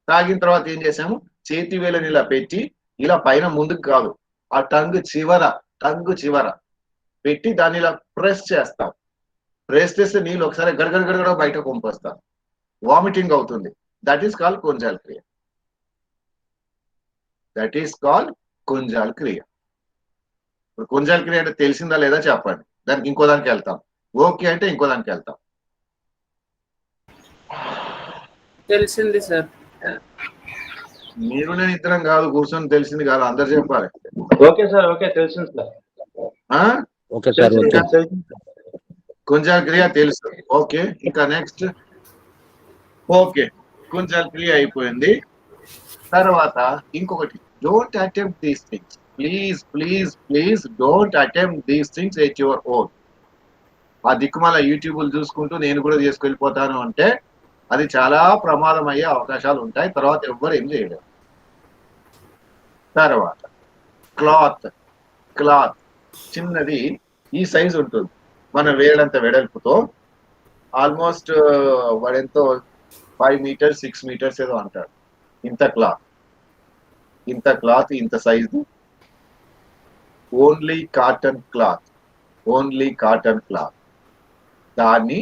తాగిన తర్వాత ఏం చేసాము? చేతి వేలని ఇలా పెట్టి ఇలా పైన ముందుకు కాదు, ఆ టంగ్ చివర పెట్టి దాన్ని ఇలా ప్రెస్ చేస్తాం. ప్రెస్ చేస్తే నీళ్ళు ఒకసారి గడగడ బయట పంపిస్తాం. వామిటింగ్ అవుతుంది. దట్ ఈస్ కాల్డ్ కుంజల్ క్రియ. ఇప్పుడు కుంజల్ క్రియ అంటే తెలిసిందా లేదా చెప్పండి. దానికి ఇంకో దానికి వెళ్తాం. ఓకే అంటే ఇంకో దానికి వెళ్తాం. తెలిసింది సార్. మీరు నేను ఇద్దరం కాదు కూర్చొని తెలిసింది కాదు, అందరు చెప్పాలి. ఓకే సార్, ఓకే తెలిసింది sir. Okay sir, okay. Kunjal క్రియ తెలుసు. ఓకే, ఇంకా నెక్స్ట్. ఓకే, కుంజల్ క్రియ అయిపోయింది. తర్వాత ఇంకొకటి, don't attempt these things. Please don't attempt these things at your own. ఆ దిక్కుమాల యూట్యూబ్లు చూసుకుంటూ నేను కూడా చేసుకెళ్ళిపోతాను అంటే అది చాలా ప్రమాదం అయ్యే అవకాశాలు ఉంటాయి. తర్వాత ఎవ్వరు ఏం చేయలేరు. తర్వాత క్లాత్ చిన్నది ఈ సైజ్ ఉంటుంది. మన వేలంత వెడల్పుతో ఆల్మోస్ట్ వాడెంతో 5 మీటర్స్ 6 మీటర్స్ ఏదో అంటాడు. ఇంత క్లాత్ ఇంత సైజు, ఓన్లీ కాటన్ క్లాత్. దాన్ని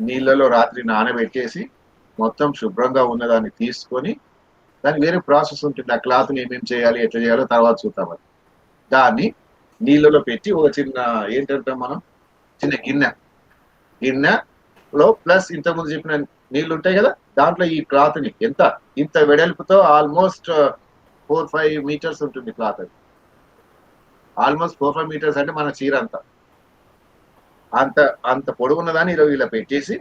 నీళ్ళలో రాత్రి నానబెట్టేసి మొత్తం శుభ్రంగా ఉన్నదాన్ని తీసుకొని, దానికి వేరే ప్రాసెస్ ఉంటుంది. ఆ క్లాత్ని ఏమేమి చేయాలి, ఎట్లా చేయాలో తర్వాత చూద్దాం. అది దాన్ని నీళ్ళలో పెట్టి ఒక చిన్న ఏంటంటాం మనం, చిన్న గిన్నెలో ప్లస్ ఇంతకుముందు చెప్పిన నీళ్లు ఉంటాయి కదా, దాంట్లో ఈ క్లాత్ని ఇంత వెడల్పుతో ఆల్మోస్ట్ 4-5 మీటర్స్ ఉంటుంది క్లాత్. అది ఆల్మోస్ట్ 4-5 మీటర్స్ అంటే మన చీర అంత పొడుగున్నదాన్ని ఇలా పెట్టేసి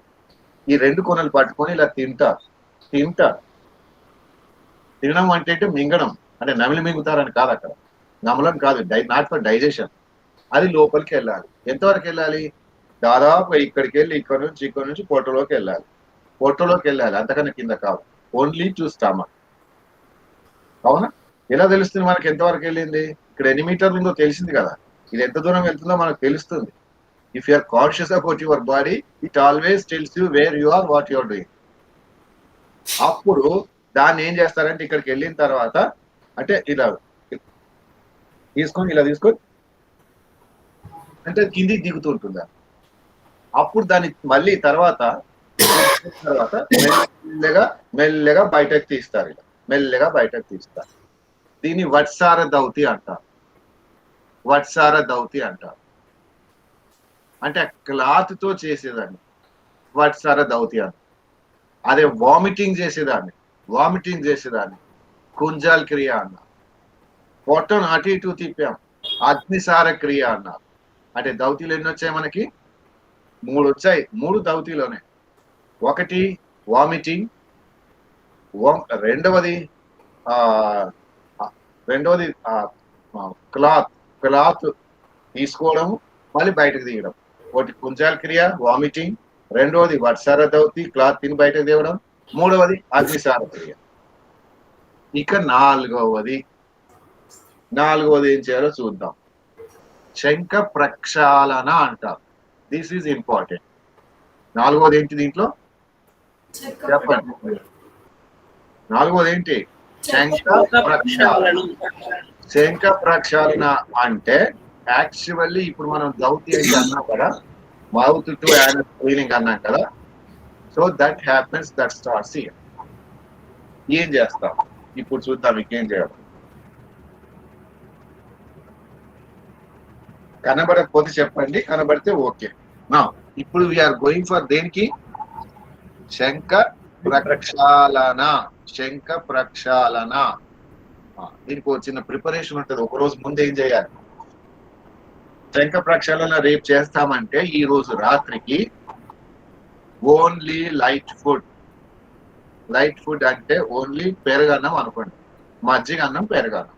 ఈ 2 కొనలు పట్టుకొని ఇలా తింటారు. తినడం అంటే మింగడం, అంటే నమిలి మింగుతారని కాదు, అక్కడ నమలం కాదు, నాట్ ఫర్ డైజెషన్. అది లోపలికి వెళ్ళాలి. ఎంతవరకు వెళ్ళాలి? దాదాపు ఇక్కడికి వెళ్ళి ఇక్కడ నుంచి పొట్టలోకి వెళ్ళాలి. అంతకన్నా కింద కాదు. Only to stomach. అవునా? ఎలా తెలుస్తుంది మనకి ఎంతవరకు వెళ్ళింది? ఇక్కడ ఎన్ని మీటర్లు ఉందో తెలిసింది కదా. ఇది ఎంత దూరం వెళ్తుందో మనకు తెలుస్తుంది. If you are conscious about your body, it always tells you where you are, what you are doing. అప్పుడు దాన్ని ఏం చేస్తారంటే ఇక్కడికి వెళ్ళిన తర్వాత అంటే ఇలా తీసుకొని అంటే కిందికి దిగుతుంటుంది. అప్పుడు దాన్ని మళ్ళీ తర్వాత మెల్లగా బయటకు తీస్తారు. దీన్ని వట్సార దౌతి అంటారు. అంటే క్లాత్ తో చేసేదాన్ని వట్సార దౌతి అంటారు. అదే వామిటింగ్ చేసేదాన్ని కుంజాల్ క్రియ అన్నారు. పొట్టను అటు ఇటు తిప్పాం, అగ్నిసార క్రియ అన్నారు. అంటే దౌతీలు ఎన్ని వచ్చాయి మనకి? 3 వచ్చాయి. 3 దౌతీలోనే. ఒకటి వామిటింగ్, రెండవది క్లాత్ తీసుకోవడము మళ్ళీ బయటకు తీయడం. ఒకటి కుంజాల్ క్రియ, వామిటింగ్. రెండవది వట్సార దౌతి, క్లాత్ తిని బయటకు తీయడం. మూడవది అగ్నిసార క్రియ. ఇక నాలుగవది ఏం చేయాలో చూద్దాం. శంఖ ప్రక్షాళన అంటారు. This is important. నాలుగవది ఏంటి దీంట్లో చెప్పండి? నాలుగవది ఏంటి? శంఖ ప్రక్షాళన అంటే యాక్చువల్లీ ఇప్పుడు మనం దౌతి అంటే అన్నాం కదా, మౌత్ టు యానస్ క్లీనింగ్ అన్నాం కదా. So that happens, that starts here. ఏం చేస్తాం ఇప్పుడు చూద్దాం. ఇంకేం చేయాలి? కనబడకపోతే చెప్పండి, కనబడితే ఓకే. నా ఇప్పుడు వీఆర్ గోయింగ్ ఫర్ దేనికి? శంఖ ప్రక్షాళన. దీనికి ఒక చిన్న ప్రిపరేషన్ ఉంటుంది. ఒక రోజు ముందు ఏం చేయాలి? శంఖ ప్రక్షాళన రేపు చేస్తామంటే ఈ రోజు రాత్రికి ఓన్లీ లైట్ ఫుడ్ అంటే ఓన్లీ పెరగన్నం అనుకోండి, మజ్జిగ అన్నం పెరగన్నం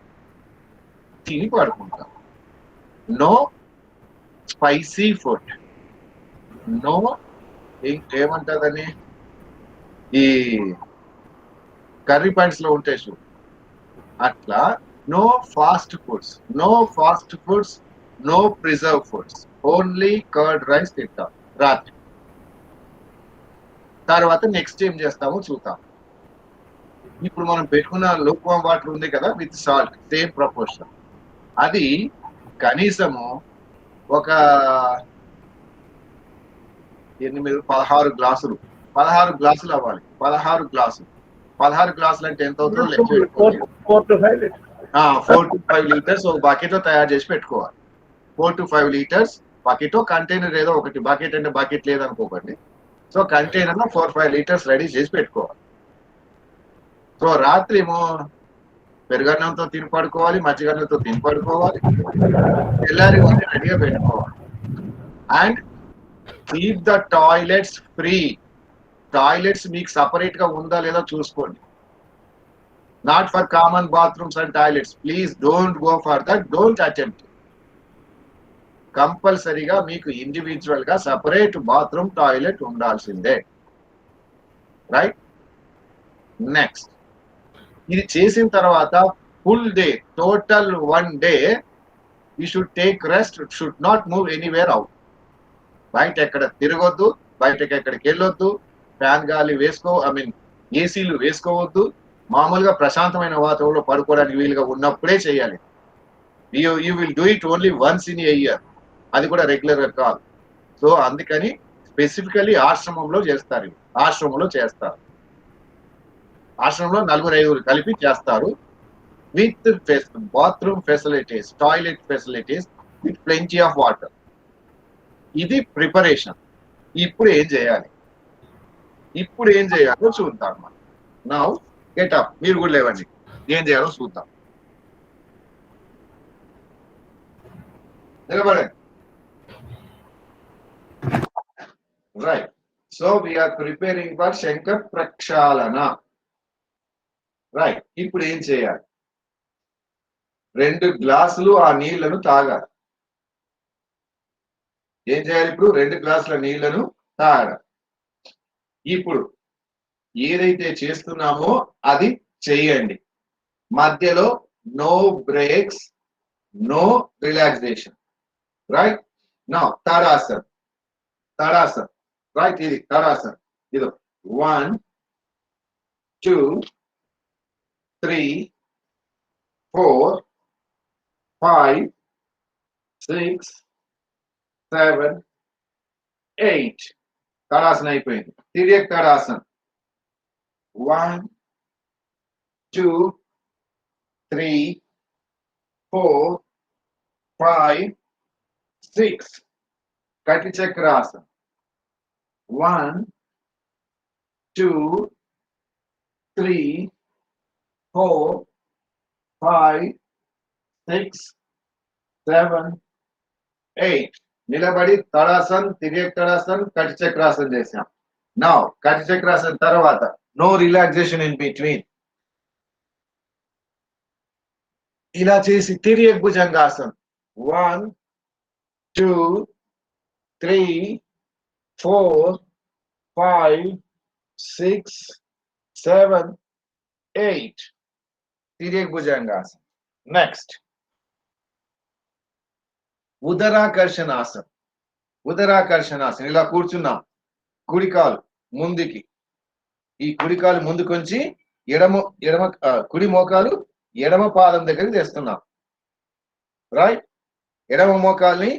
తిని పడుకుంటాం. నో స్పైసీ ఫుడ్, నో ఏమంటారని ఈ కర్రీ పాయింట్స్ లో ఉంటాయి చూ, అట్లా no fast foods, no preserve foods, only curd rice తింటాం రాత్రి. తర్వాత నెక్స్ట్ ఏం చేస్తామో చూద్దాం. ఇప్పుడు మనం పెట్టుకున్న లూక్వామ్ వాటర్ ఉంది కదా, విత్ సాల్ట్ సేమ్ ప్రపోర్షన్. అది కనీసము ఒక 16 గ్లాసులు అవ్వాలి. 16 గ్లాసులు అంటే ఎంత అవుతుందో లెక్క పెట్టుకోవాలి. 4 to 5 లీటర్స్ ఒక బకెట్ లో తయారు చేసి పెట్టుకోవాలి. 4 to 5 లీటర్స్ బకెట్, కంటైనర్ ఏదో ఒకటి. బకెట్ అంటే బకెట్ లేదనుకోకండి. సో కంటైనర్ లో 4-5 లీటర్స్ రెడీ చేసి పెట్టుకోవాలి. సో రాత్రి ఏమో పెరుగన్నంతో తిని పడుకోవాలి, మజ్జిగన్నంతో తిని పడుకోవాలి, తెల్లారి రెడీగా పెట్టుకోవాలి. And keep the toilets free. Toilets మీకు సపరేట్ గా ఉందా లేదా చూసుకోండి. Not for common bathrooms and toilets. Please don't go for that, don't attempt. కంపల్సరీగా మీకు ఇండివిజువల్ గా సపరేట్ బాత్రూమ్ టాయిలెట్ ఉండాల్సిందే. రైట్. నెక్స్ట్ ఇది చేసిన తర్వాత full day, total 1 day you should take rest, should not move anywhere out. బయట ఎక్కడ తిరగొద్దు, బయటకి ఎక్కడికి వెళ్ళొద్దు, ఫ్యాన్ గాలి ఏసీలు వేసుకోవద్దు. మామూలుగా ప్రశాంతమైన వాతావరణంలో పడుకోవడానికి వీలుగా ఉన్నప్పుడే చేయాలి. You will do it only once in A year, అది కూడా రెగ్యులర్ గా కాదు. సో అందుకని స్పెసిఫికలీ ఆశ్రమంలో చేస్తారు. ఆశ్రమంలో నలుగురు ఐదుగురు కలిపి చేస్తారు. With bathroom facilities, toilet facilities, with plenty of water. ఇది ప్రిపరేషన్. ఇప్పుడు ఏం చేయాలో చూద్దాం. నౌ గెట్ అప్, మీరు కూడా లేవండి, ఏం చేయాలో చూద్దాం. నిలబడండి. Right. So we are preparing for shankha prakshalana. Right. ఇప్పుడు ఏం చేయాలి? 2 గ్లాసులు ఆ నీళ్లను తాగాలి. ఏం చేయాలి? ఇప్పుడు 2 గ్లాసుల నీళ్లను తాగాలి. ఇప్పుడు ఏదైతే చేస్తున్నామో అది చేయండి. మధ్యలో no breaks, no relaxation. Right. Now tadasan. Right. ఇది తడాసన్. ఇది 1 2 3 4 5 6 7 8. తడాసన్ అయిపోయింది. తిరియక్ తడాసన్. 1 2 3 4 5 6. కటి చక్రాసన్. 1 2 3 4 5 6 7 8. నిలబడి తడాసన్, తిరియక్ తడాసన్, కటి చక్రాసన్ చేసాం. నౌ కటి చక్రాసన్ తర్వాత నో రిలాక్సేషన్ ఇన్ బిట్వీన్. ఇలా చేసి తిరియక్ భుజంగాసన్. 1 2 3 4 5 6 7 8. తిరియక్ భుజంగాసన్. నెక్స్ట్ ఉదరాకర్షణాసన్. ఇలా కూర్చున్నాం. కుడికాలు ముందుకి, ఈ కుడికాలు ముందుకొంచి కుడి మోకాలు ఎడమ పాదం దగ్గరికి తెస్తున్నాం. రైట్. ఎడమ మోకాల్ని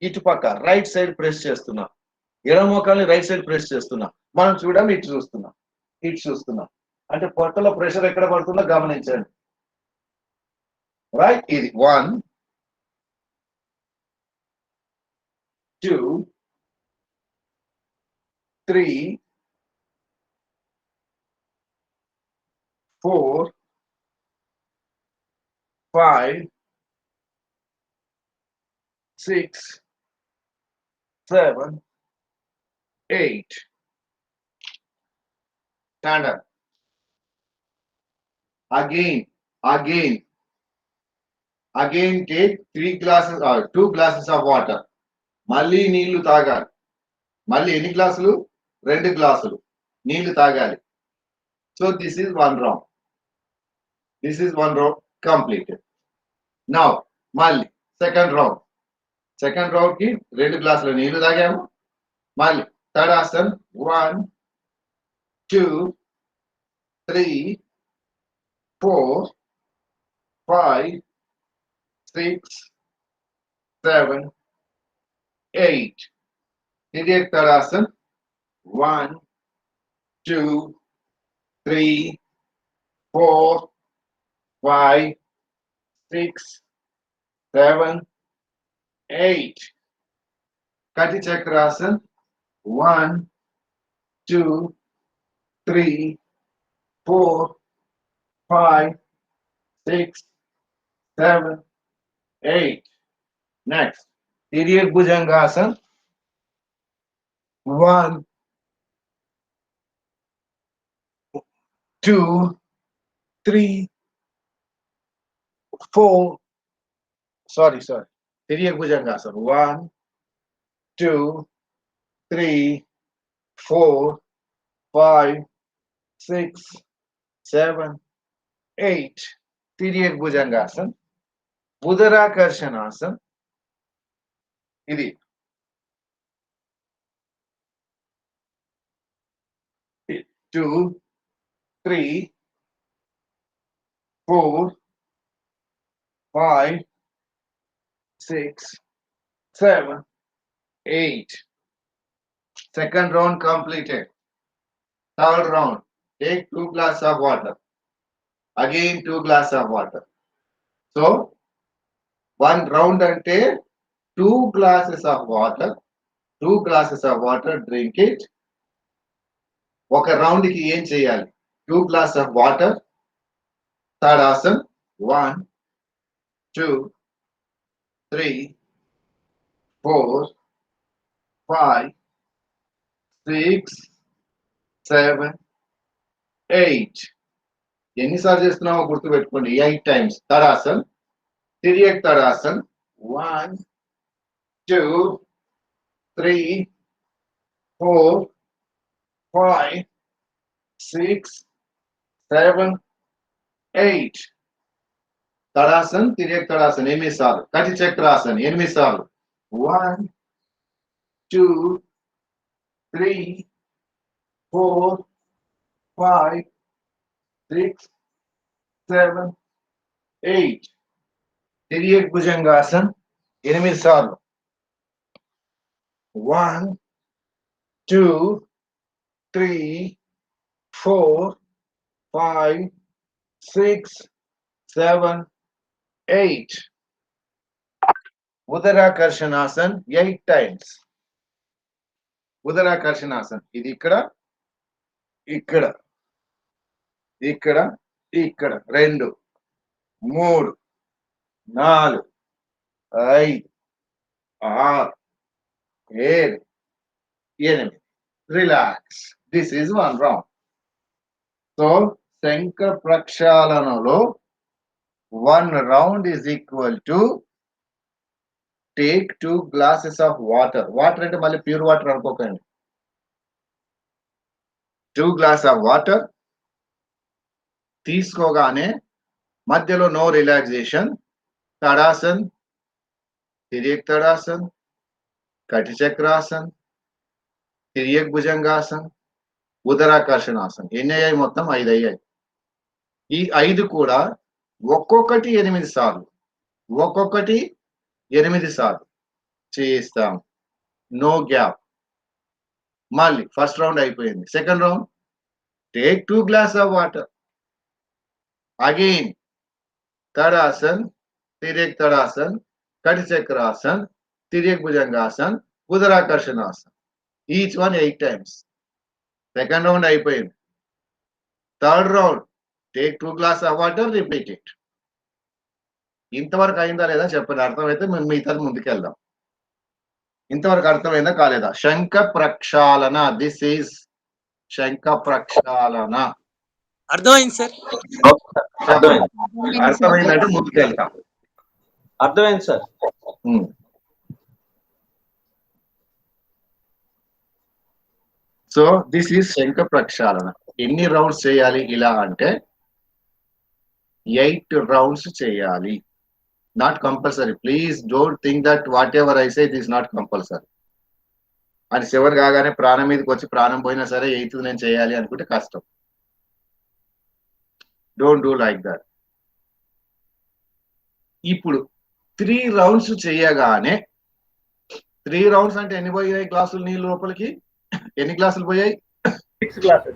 ఇటుపక్క రైట్ సైడ్ ప్రెస్ చేస్తున్నాం. ఎడమ మోకాల్ని రైట్ సైడ్ ప్రెస్ చేస్తున్నాం. మనం చూడడం ఇటు చూస్తున్నాం. అంటే పొట్టలో ప్రెషర్ ఎక్కడ పడుతుందో గమనించండి. రైట్. ఇది 1 2 3 4 5 6 7 8. Stand up. Again take 3 glasses or 2 glasses of water. మళ్ళీ నీళ్లు తాగాలి. మళ్ళీ ఎన్ని గ్లాసులు? 2 గ్లాసులు నీళ్లు తాగాలి. So this is one round completed. Now మళ్ళీ సెకండ్ రౌండ్ కి 2 గ్లాసుల నీళ్లు తాగాము. మళ్ళీ తడాసన్. 1 2 3 4 5 6 7 8. Tiryak Tadasana. 1 2 3 4 5 6 7 8. Kati Chakrasana. 1 2 3 4 5 6 7 8. Next, Tiryak Bhujangasana. 1 2 3 4. Sorry. Tiryak Bhujangasana. 1 2 3 4 5, 6, 7, 8. తిరియక్ bhujangasan, ఉదరాకర్షణాసన్. ఇది 2, 3, 4, 5, 6, 7, 8. Second round completed. Third round. Take 2 glasses of water. Again 2 glasses of water. So, one round ante 2 glasses of water. 2 glasses of water, drink it. ఒక round కి ఏం చేయాలి? 2 glasses of water. Tadasana. 1, 2, 3, 4, 5, 6, 7, 8. ఎన్నిసార్లు చేస్తున్నామో గుర్తు పెట్టుకోండి. 8 times. తడాసన్, tiriyak తడాసన్. 1, 2, 3, 4, 5, 6, 7, 8. తడాసన్, tiriyak తడాసన్ 8 సార్లు. కటి చక్రాసన్ 8 సార్లు. 1, 2, 3, 4, 5, 6, 7, 8. తిరియక్ భుజంగాసన్ 8 సార్లు. 1, 2, 3, 4, 5, 6, 7, 8. ఉదరాకర్షణాసన్ 8 times. ఉదరాకర్షణాసన్ ఇది ఇక్కడ, ఇక్కడ, ఇక్కడ, ఇక్కడ 2, 3, 4, 5, 6, 7, 8. Relax. This is one round. So, శంఖ ప్రక్షాళనలో 1 round is equal to take 2 glasses of water. Water అంటే మళ్ళీ ప్యూర్ వాటర్ అనుకోకండి. 2 glasses of water తీసుకోగానే మధ్యలో నో రిలాక్సేషన్. తడాసన్, తిరియక్ తడాసన్, కటి చక్రాసన్, తిరియక్ భుజంగాసన్, ఉదరాకర్షణాసన్. ఎన్ని అయ్యాయి? మొత్తం 5 అయ్యాయి. ఈ 5 కూడా ఒక్కొక్కటి 8 సార్లు, ఒక్కొక్కటి 8 సార్లు చేస్తాం. No gap. మళ్ళీ ఫస్ట్ రౌండ్ అయిపోయింది. Second round take 2 glasses of water. Again tadasan, tiriyak tadasan, kati chakrasan, tiriyak bhujangasan, udarakarshanasan. Each one 8 times. Second round అయిపోయింది. Third round take 2 glasses of water, repeat it. ఇంతవరకు అయిందా లేదా చెప్పండి. అర్థమైతే మేము మిగతాది ముందుకెళ్దాం. ఇంతవరకు అర్థమైందా కాలేదా? శంఖ ప్రక్షాళన. దిస్ ఈజ్ శంఖ ప్రక్షాళన. అర్థమైంది సార్. అర్థమైందంటే ముందుకెళ్తాం. అర్థమైంది sir. So this is shankha ప్రక్షాళన. ఎన్ని రౌండ్స్ చేయాలి ఇలా అంటే 8 rounds చేయాలి. Not compulsory. Please don't think that what ever I say it is not compulsory. అని 7 కాగానే ప్రాణం మీదకి వచ్చి ప్రాణం పోయినా సరే 8th నేను చేయాలి అనుకుంటే కష్టం. Don't do like that. ఇప్పుడు 3 rounds చేయగానే 3 rounds అంటే ఎన్ని పోయాయి గ్లాసులు నీళ్ళు లోపలికి? ఎన్ని గ్లాసులు పోయాయి? 6 glasses.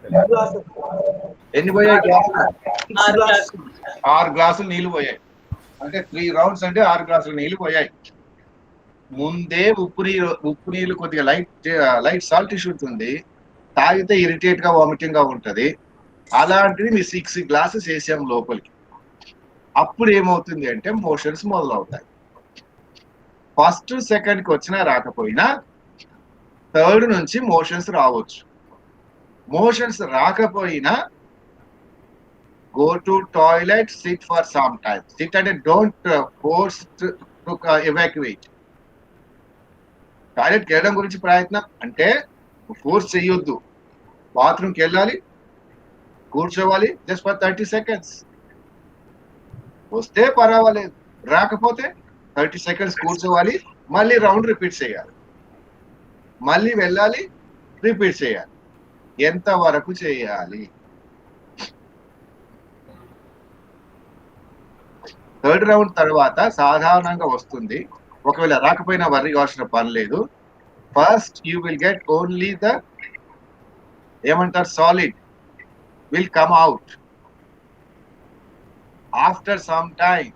ఎన్ని పోయాయి గ్లాసులు? 6 గ్లాసులు నీళ్లు పోయాయి. అంటే 3 rounds అంటే 6 గ్లాసులు నీళ్లు పోయాయి. ముందే ఉప్పు నీళ్ళు కొద్దిగా లైట్ సాల్ట్ ఉంటుంది. తాగితే ఇరిటేట్ గా వామిటింగ్ గా ఉంటది. అలాంటిది మీ 6 glasses వేసాం లోపలికి. అప్పుడు ఏమవుతుంది అంటే మోషన్స్ మొదలవుతాయి. ఫస్ట్ సెకండ్ కి వచ్చినా రాకపోయినా థర్డ్ నుంచి మోషన్స్ రావచ్చు. మోషన్స్ రాకపోయినా go to toilet, sit for some time. Sit and don't force to evacuate. Toilet వెళ్ళడం గురించి ప్రయత్నం అంటే ఫోర్స్ చేయొద్దు. బాత్రూమ్కి వెళ్ళాలి, కూర్చోవాలి జస్ట్ ఫర్ 30 seconds. వస్తే పర్వాలేదు, రాకపోతే 30 seconds కూర్చోవాలి, మళ్ళీ రౌండ్ రిపీట్ చేయాలి, మళ్ళీ వెళ్ళాలి, రిపీట్ చేయాలి. ఎంత వరకు చేయాలి? థర్డ్ రౌండ్ తర్వాత సాధారణంగా వస్తుంది. ఒకవేళ రాకపోయినా వర్రీ కావాల్సిన పని లేదు. First you will get only the ఏమంటారు solid will come out. After some time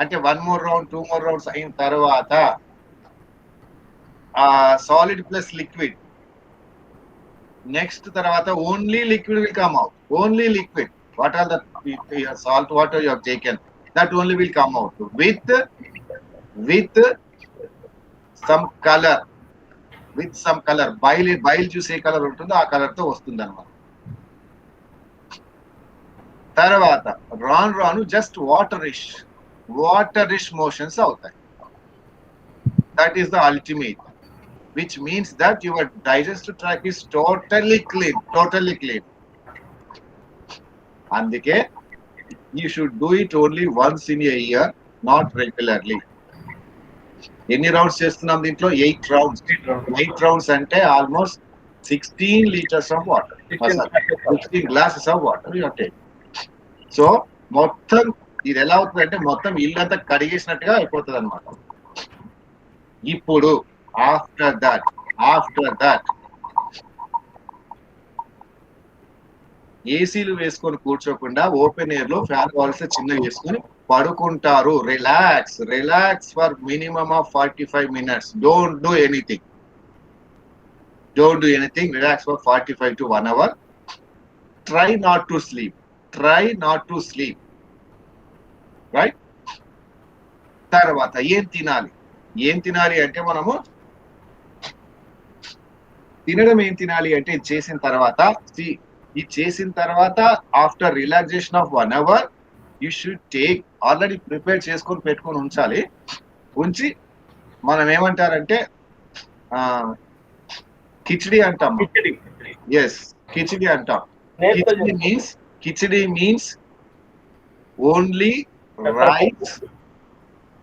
అంటే 1 more round 2 more rounds అయిన తర్వాత సాలిడ్ ప్లస్ లిక్విడ్, నెక్స్ట్ తర్వాత only liquid will come out. Only liquid, what are the salt water you have taken, that only will come out with some color. With some color, bile juice A colour ఉంటుందో ఆ colour తో వస్తుంది అన్నమాట. తర్వాత రాను just వాటరిష్ motions అవుతాయి. That is the ultimate, which means that your digestive tract is totally clean. అందుకే you should do it only once in a year, not regularly. ఎన్ని రౌండ్స్ చేస్తున్నాం దీంట్లో? 8 rounds. 8 rounds అంటే almost 16 liters of water, 16 glasses of water you have taken. So మొత్తం ఇది ఎలా అవుతుంది అంటే మొత్తం ఇల్లంతా కడిగేసినట్టుగా అయిపోతుంది అనమాట. ఇప్పుడు ఆఫ్టర్ దట్ ఏసీలు వేసుకొని కూర్చోకుండా ఓపెన్ ఎయిర్ లో ఫ్యాన్ వాల్స్ చిన్నగా వేసుకొని పడుకుంటారు. Relax for minimum of 45 minutes. Don't do anything. Relax for 45 to 1 hour. Try not to sleep. Right? తర్వాత ఏం తినాలి అంటే మనము తినడం ఏం తినాలి అంటే చేసిన తర్వాత after relaxation of 1 hour you should take, already prepare చేసుకొని పెట్టుకొని ఉంచి మనం ఏమంటారంటే కిచిడి అంటాం. ఎస్, కిచిడి అంటాం. కిచిడి మీన్స్ ఓన్లీ రైస్,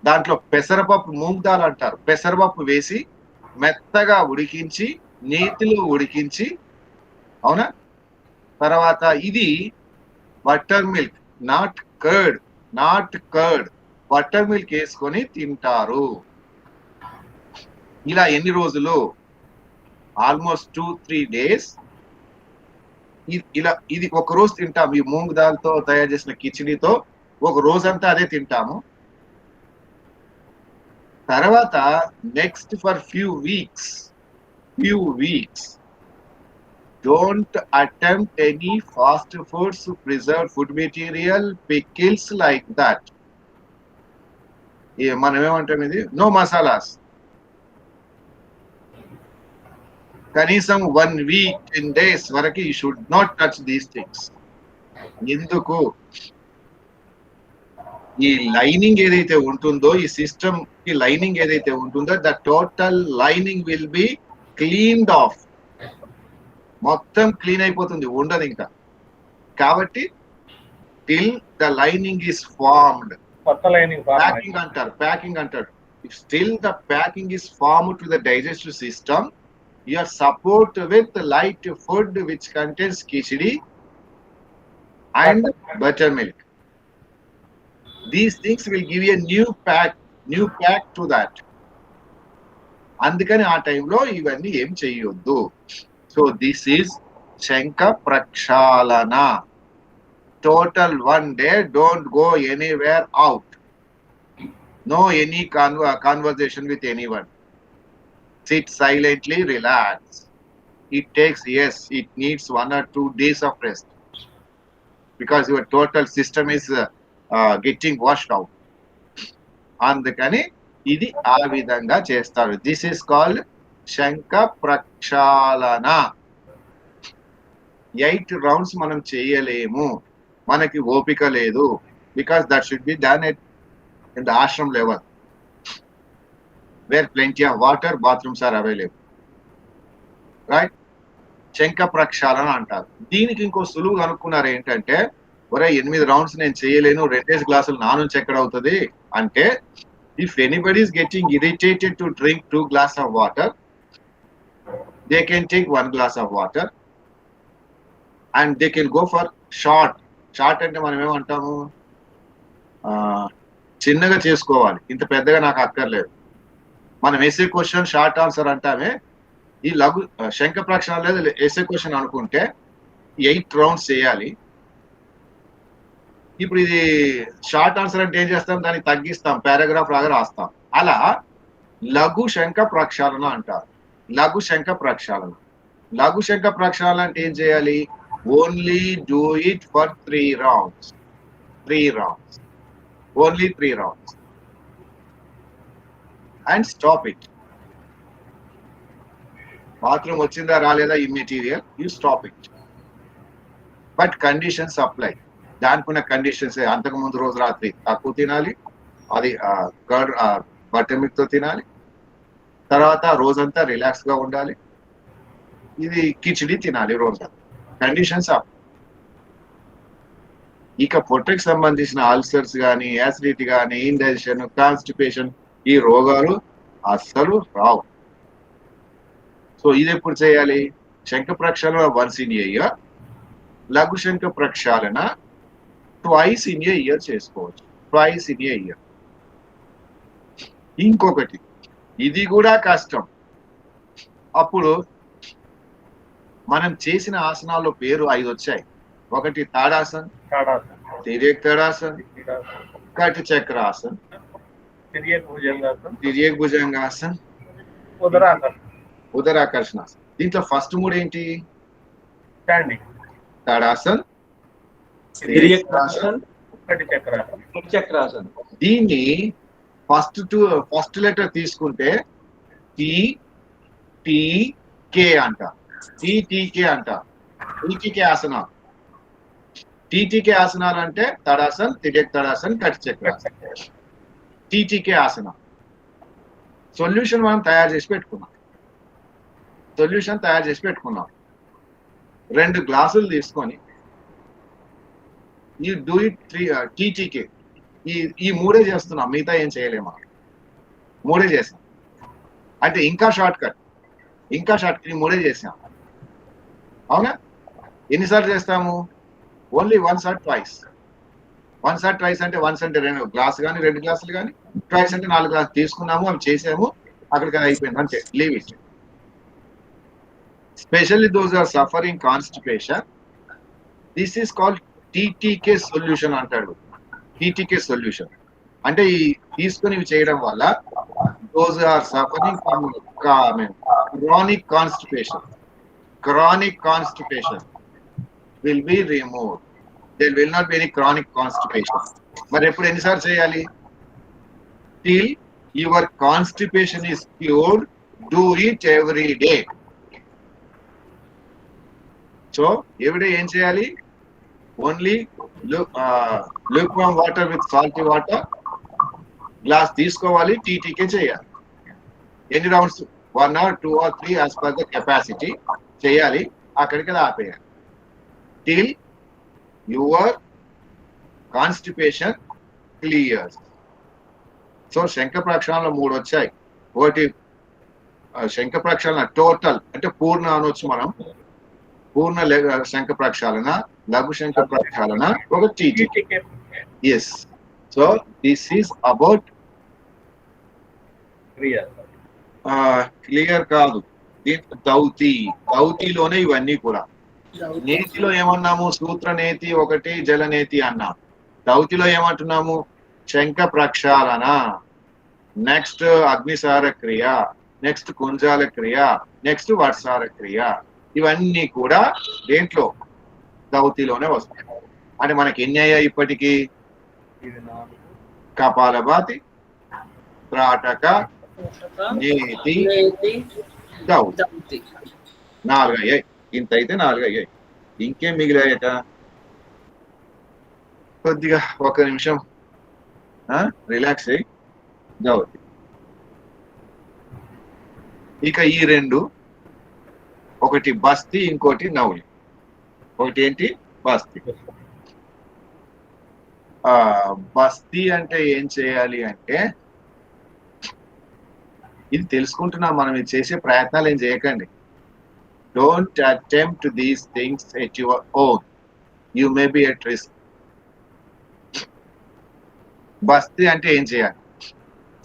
దాంట్లో పెసరపప్పు, మూంగ్ దాల్ అంటారు, పెసరపప్పు వేసి మెత్తగా ఉడికించి నేతిలో ఉడికించి, అవునా? తర్వాత ఇది butter milk, not curd, butter milk వేసుకొని తింటారు. ఇలా ఎన్ని రోజులు? Almost 2-3 days. ఇది ఒక రోజు తింటాం. ఈ మూంగ్ దాల్తో తయారు చేసిన కిచిడితో ఒక రోజంతా అదే తింటాము. తర్వాత next for few weeks don't attempt any fast foods, preserved food material, pickles like that. మనం ఏమంటాం, ఇది నో మసాలాస్. కనీసం 1 week 10 days వరకు you should not touch these things. ఎందుకు? ఈ లైనింగ్ ఏదైతే ఉంటుందో, ఈ సిస్టమ్ కి లైనింగ్ ఏదైతే ఉంటుందో, the total lining will be cleaned off. మొత్తం క్లీన్ అయిపోతుంది, ఉండదు ఇంకా. కాబట్టి till the lining is formed, packing అంటారు. Still the packing is formed to the digestive system, you are support with light food which contains khichdi and buttermilk. These things will give you a new pack to that. అందుకని ఆ టైంలో ఇవన్నీ ఏం చేయొద్దు. So this is shankha prakshalana. Total 1 day, don't go anywhere out. No any conversation with anyone. Sit silently, relax. It needs 1 or 2 days of rest because your total system is getting washed out. అందుకని ఇది ఆ విధంగా చేస్తారు. This is called శంఖ ప్రక్షాళన. 8 rounds మనం చేయలేము, మనకి ఓపిక లేదు. Because that should be done in the ashram level where plenty of water, bathrooms are available, right? శంఖ ప్రక్షాళన అంటారు. దీనికి ఇంకో సులువు కనుక్కున్నారు ఏంటంటే, ఒరే 8 రౌండ్స్ నేను చేయలేను, 2 గ్లాసులు నా నుంచి ఎక్కడ అవుతుంది అంటే, if anybody is getting irritated to drink 2 glass of water, they can take 1 glass of water and they can go for short. Short అంటే మనం ఏమంటాము, చిన్నగా చేసుకోవాలి, ఇంత పెద్దగా నాకు అక్కర్లేదు. మనం ఎస్ఏ క్వశ్చన్ షార్ట్ ఆన్సర్ అంటామే. ఈ లఘు శంఖ ప్రక్షాళన లేదు ఎస్ఏ క్వశ్చన్ అనుకుంటే 8 రౌండ్స్ చేయాలి. ఇప్పుడు ఇది షార్ట్ ఆన్సర్ అంటే ఏం చేస్తాం, దాన్ని తగ్గిస్తాం, పారాగ్రాఫ్ లాగా రాస్తాం. అలా లఘు శంఖ ప్రక్షాళన అంటారు. లఘు శంఖ ప్రక్షాళన. లఘు శంఖ ప్రక్షాళన అంటే ఏం చేయాలి, only do it for 3 rounds. 3 rounds, only 3 rounds and stop it. Bathroom వచ్చిందా రాలేదా immaterial, you stop it. But conditions apply. దానికి ఉన్న కండిషన్స్, అంతకు ముందు రోజు రాత్రి తక్కువ తినాలి, అది బటర్ మిల్క్ తో తినాలి, తర్వాత రోజంతా రిలాక్స్ గా ఉండాలి, ఇది కిచిడి తినాలి రోజంతా. Conditions up. ఇక పొట్టకి సంబంధించిన అల్సర్స్ కానీ, యాసిడిటీ కానీ, ఇండైజెషన్, కాన్స్టిపేషన్, ఈ రోగాలు అస్సలు రావు. సో ఇది ఎప్పుడు చేయాలి, శంఖ ప్రక్షాళన వన్స్ ఇన్ ఏ ఇయర్, లఘు శంఖ ప్రక్షాళన ట్వైస్ ఇన్ ఏ ఇయర్ చేసుకోవచ్చు. Twice in a year. ఇంకొకటి, ఇది కూడా కష్టం. అప్పుడు మనం చేసిన ఆసనాల్లో పేరు 5 వచ్చాయి. ఒకటి తాడాసన్, తిర్యక్ తాడాసన్, కటి చక్రాసన్, తిర్యక్ భుజంగాసన్, ఉదరాకర్షణాసన్. దీంట్లో ఫస్ట్ 3 ఏంటి, తాడాసన్, చక్రాసన్. దీన్ని ఫస్ట్ లెటర్ తీసుకుంటే టి టి కే అంట. టీటీకే అంట. టీటీకే ఆసనాలు. టీటీకే ఆసనాలు అంటే తడాసన్, తిర్యక్ తడాసన్, కటి చక్రాసన్. టీటీకే ఆసనం. సొల్యూషన్ మనం తయారు చేసి పెట్టుకున్నాం. 2 గ్లాసులు తీసుకొని ఈ డూ ఇట్ 3 టీటీకే. ఈ 3 చేస్తున్నాం, మిగతా ఏం చేయలేము. 3 చేసాం అంటే ఇంకా షార్ట్ కట్. ఈ 3 చేసాం. అవునా? ఎన్నిసార్లు చేస్తాము, ఓన్లీ వన్స్ ఆర్ ట్వైస్. అంటే వన్స్ అంటే 2 గ్లాసు కానీ 2 గ్లాసులు కానీ, ట్వైస్ అంటే 4 గ్లాసులు తీసుకున్నాము, అవి చేసాము, అక్కడికి అయిపోయింది అంతే, leave it. Especially those who are suffering constipation, this is called TTK solution అంటాడు. TTK solution అంటే ఈ తీసుకుని చేయడం వల్ల those who are suffering from chronic constipation will be removed. There will not be any chronic constipation. మరి ఎప్పుడు ఎన్నిసార్లు చేయాలి, till your constipation is cured, do it every day. So everyday ఏం చేయాలి, only lukewarm water with salty water glass తీసుకోవాలి, TTK చేయాలి. ఎన్ని rounds, 1 or 2 or 3 as per the capacity చేయాలి. అక్కడికి ఆపేయాలి till your constipation clears. So శంఖ ప్రక్షాళనలో 3 వచ్చాయి. ఒకటి శంఖ ప్రక్షాళన టోటల్ అంటే పూర్ణ అనొచ్చు మనం, పూర్ణ శంఖ ప్రక్షాళన, లఘు శంఖ ప్రక్షాళన, ఒక టీటీకే. Yes. So this is about clear కాదు, దౌతిలోనే ఇవన్నీ కూడా. నేతిలో ఏమన్నాము, సూత్రనేతి ఒకటి, జలనేతి అన్నాం. దౌతిలో ఏమంటున్నాము, శంఖ ప్రక్షాళన, నెక్స్ట్ అగ్నిసార క్రియ, నెక్స్ట్ కుంజాల క్రియ, నెక్స్ట్ వర్షార క్రియ. ఇవన్నీ కూడా దేంట్లో, దౌతిలోనే వస్తాయి. అంటే మనకి ఎన్ని అయ్యాయి ఇప్పటికీ, కపాలభాతి, త్రాటక, నేతి, దౌతి. 4 అయ్యాయి. ఇంత అయితే 4 అయ్యాయి. ఇంకేం మిగిలాయట, కొద్దిగా 1 నిమిషం రిలాక్స్ అయ్యి దౌతి. ఇక ఈ 2 ఒకటి బస్తి, ఇంకోటి నౌలి. ఒకటి ఏంటి? బస్తి. బస్తి అంటే ఏం చేయాలి అంటే, ఇది తెలుసుకుంటున్నాం మనం, ఇది చేసే ప్రయత్నాలు ఏం చేయకండి. Don't attempt these things at your own, you may be at risk. Basti అంటే ఏం చేయాలి?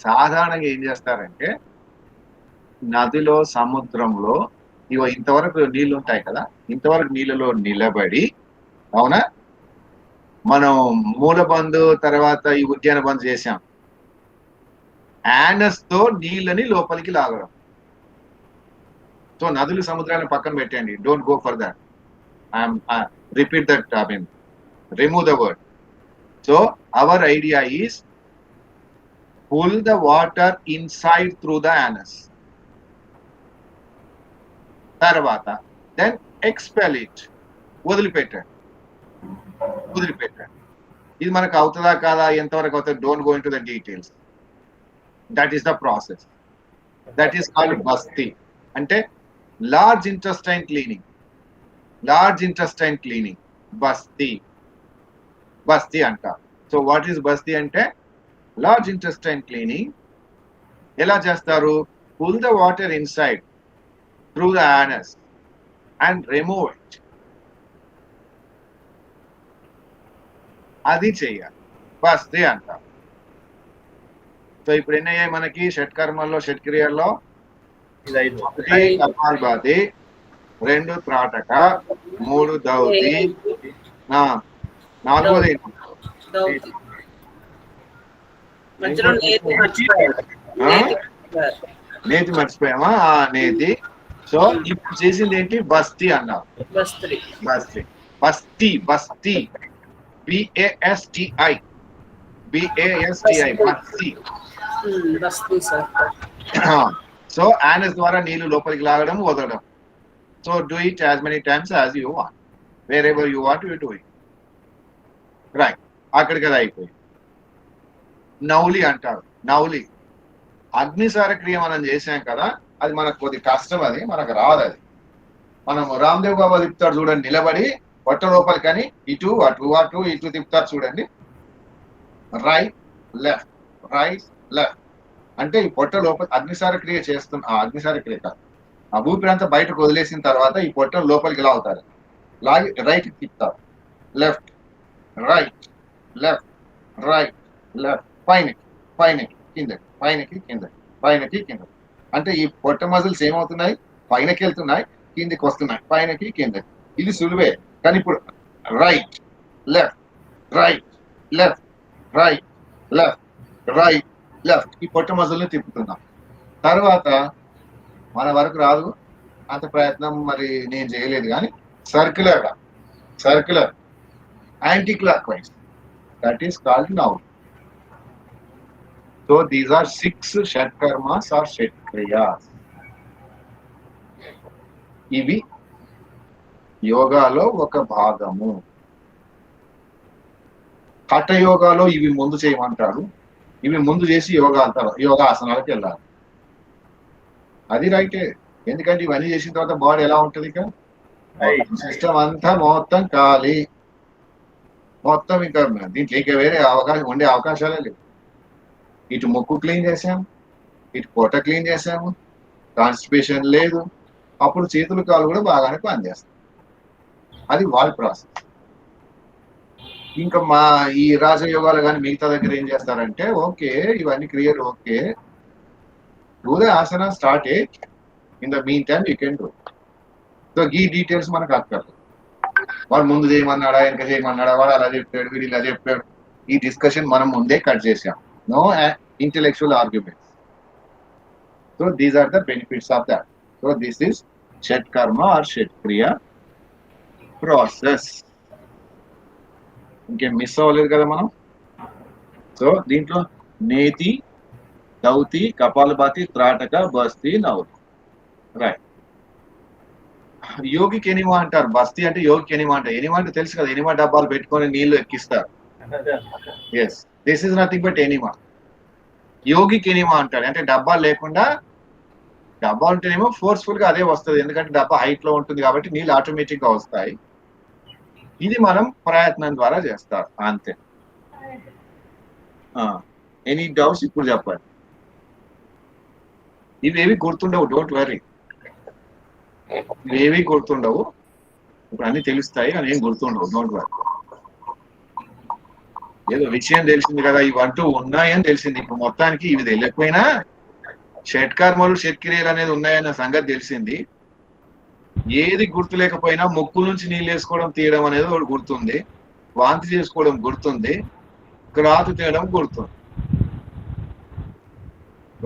సాధారణంగా ఏం చేస్తారంటే, నదిలో, సముద్రంలో ఇవో ఇంతవరకు నీళ్లు ఉంటాయి కదా, ఇంతవరకు నీళ్ళలో నిలబడి, అవునా, మనం మూలబంధు తర్వాత ఈ ఉద్యాన బంధు చేశాం, యానస్ తో నీళ్ళని లోపలికి లాగడం. సో నదులు సముద్రాలను పక్కన పెట్టండి, don't go for that. Repeat that, I mean remove the word. So our idea is pull the water inside through the anus. తర్వాత then expel it. వదిలిపెట్టండి. ఇది మనకు అవుతుందా కాదా, ఎంతవరకు అవుతుంది, don't go into the details. That is the process. That is called basti. అంటే large intestine cleaning. బస్తి అంటారు. సో వాట్ ఈస్ బస్తి అంటే, లార్జ్ ఇంటెస్టైన్ క్లీనింగ్. ఎలా చేస్తారు? Pull the water inside through the anus and remove it. అది చెయ్యాలి, బస్తి అంటారు. So ఇప్పుడు ఎన్ని అయ్యాయి మనకి షట్కర్మల్లో, షట్క్రియల్లో? 1 కపాలభాతి, 2 త్రాటక, 3 దౌతి, 4వది నేతి మర్చిపోయామా? నేతి. సో ఇప్పుడు చేసింది ఏంటి? బస్తి అన్నారు. బస్తి BASTI, బస్తి. సో యానస్ ద్వారా నీళ్లు లోపలికి లాగడం, వదలడం. So do it as many times as you want, wear ever you want you do it. Right, అక్కడికి అది అయిపోయింది. నౌలి అంటారు. నౌలి అగ్నిసార క్రియ మనం చేసాం కదా, అది మనకు కొద్ది కష్టం, అది మనకు రాదు. అది మనం రామ్దేవ్ బాబా తిప్పుతాడు చూడండి, నిలబడి పొట్ట లోపలికి అని ఇటు అటు ఇటు తిప్పుతారు చూడండి. రైట్ లెఫ్ట్ అంటే ఈ పొట్ట లోపల అగ్నిసార క్రియ చేస్తున్న, అగ్నిసార క్రియ కాదు, ఆ ఊపిరి అంతా బయటకు వదిలేసిన తర్వాత ఈ పొట్ట లోపలికి లాగుతారు, లాగి రైట్ తిప్పుతారు. లెఫ్ట్ లెఫ్ట్ పైనకి కింద. అంటే ఈ పొట్ట మజిల్స్ ఏమవుతున్నాయి? పైనకి వెళ్తున్నాయి, కిందికి వస్తున్నాయి, పైనకి కిందకి. ఇది సులువే. కానీ ఇప్పుడు రైట్ లెఫ్ట్ ఈ పొట్ట మజిల్ని తిప్పుతున్నాం. తర్వాత మన వరకు రాదు, అంత ప్రయత్నం మరి నేను చేయలేదు, కానీ circular anti clock wise, that is called నౌలి. So these are 6 షట్కర్మాస్ or షట్క్రియాస్. ఇవి యోగాలో ఒక భాగము. హఠ యోగాలో ఇవి ముందు చేయమంటారు, ఇవి ముందు చేసి యోగాసనాలకు వెళ్ళాలి. అది రైటే, ఎందుకంటే ఇవన్నీ చేసిన తర్వాత బాడీ ఎలా ఉంటుంది? ఇక సిస్టమ్ అంతా మొత్తం ఖాళీ, మొత్తం ఇంకా దీంట్లో ఇంకా వేరే ఉండే అవకాశాలే లేవు. ఇటు ముక్కు క్లీన్ చేసాము, ఇటు పొట్ట క్లీన్ చేసాము, కాన్స్టిపేషన్ లేదు, అప్పుడు చేతులు కాళ్ళు కూడా బాగానే పనిచేస్తాయి. అది వాళ్ళ ప్రాసెస్. ఇంకా మా ఈ రాజయోగాలు కానీ మిగతా దగ్గర ఏం చేస్తారంటే, ఓకే ఇవన్నీ clear, okay do the Haasan, start it, in the mean time you can do. So ఈ డీటెయిల్స్ మనకు అక్కర్లేదు. వాడు ముందు చేయమన్నాడా, వెనక చేయమన్నాడా, వాడు అలా చెప్పాడు, వీడు ఇలా చెప్పాడు, ఈ డిస్కషన్ మనం ముందే కట్ చేసాం. No intellectual arguments. So these are the benefits of that. So this is Shat Karma or Shat Kriya process. ఇంకేం మిస్ అవ్వలేదు కదా మనం. సో దీంట్లో నేతి, దౌతి, కపాలభాతి, త్రాటక, బస్తి, నౌలి. రైట్. యోగికి ఎనిమా అంటారు. బస్తి అంటే యోగికి ఎనిమా అంటారు. ఎనిమా అంటే తెలుసు కదా, ఎనిమా డబ్బాలు పెట్టుకొని నీళ్లు ఎక్కిస్తారు. Yes, this is nothing but enema. యోగికి ఎనిమా అంటాడు, అంటే డబ్బాలు లేకుండా డబ్బా ఉంటేనేమో ఫోర్స్ఫుల్ గా అదే వస్తుంది, ఎందుకంటే డబ్బా హైట్ లో ఉంటుంది కాబట్టి నీళ్ళు ఆటోమేటిక్ గా వస్తాయి. ఇది మనం ప్రయత్నం ద్వారా చేస్తారు అంతే. ఎనీ డౌట్స్ ఇప్పుడు చెప్పండి. ఇవేవి గుర్తుండవు, డోంట్ వరీ, ఇవేవి గుర్తుండవు, ఇప్పుడు అన్ని తెలుస్తాయి అని ఏం గుర్తుండవు, డోంట్ వరీ. ఏదో విషయం తెలిసింది కదా, ఇవంటూ ఉన్నాయని తెలిసింది. ఇప్పుడు మొత్తానికి ఇవి తెలియకపోయినా షట్కర్మలు షట్క్రియలు అనేది ఉన్నాయన్న సంగతి తెలిసింది. ఏది గుర్తు లేకపోయినా ముక్కు నుంచి నీళ్ళు వేసుకోవడం తీయడం అనేది ఒకటి గుర్తుంది, వాంతి చేసుకోవడం గుర్తుంది, క్రాత్ తీయడం గుర్తుంది,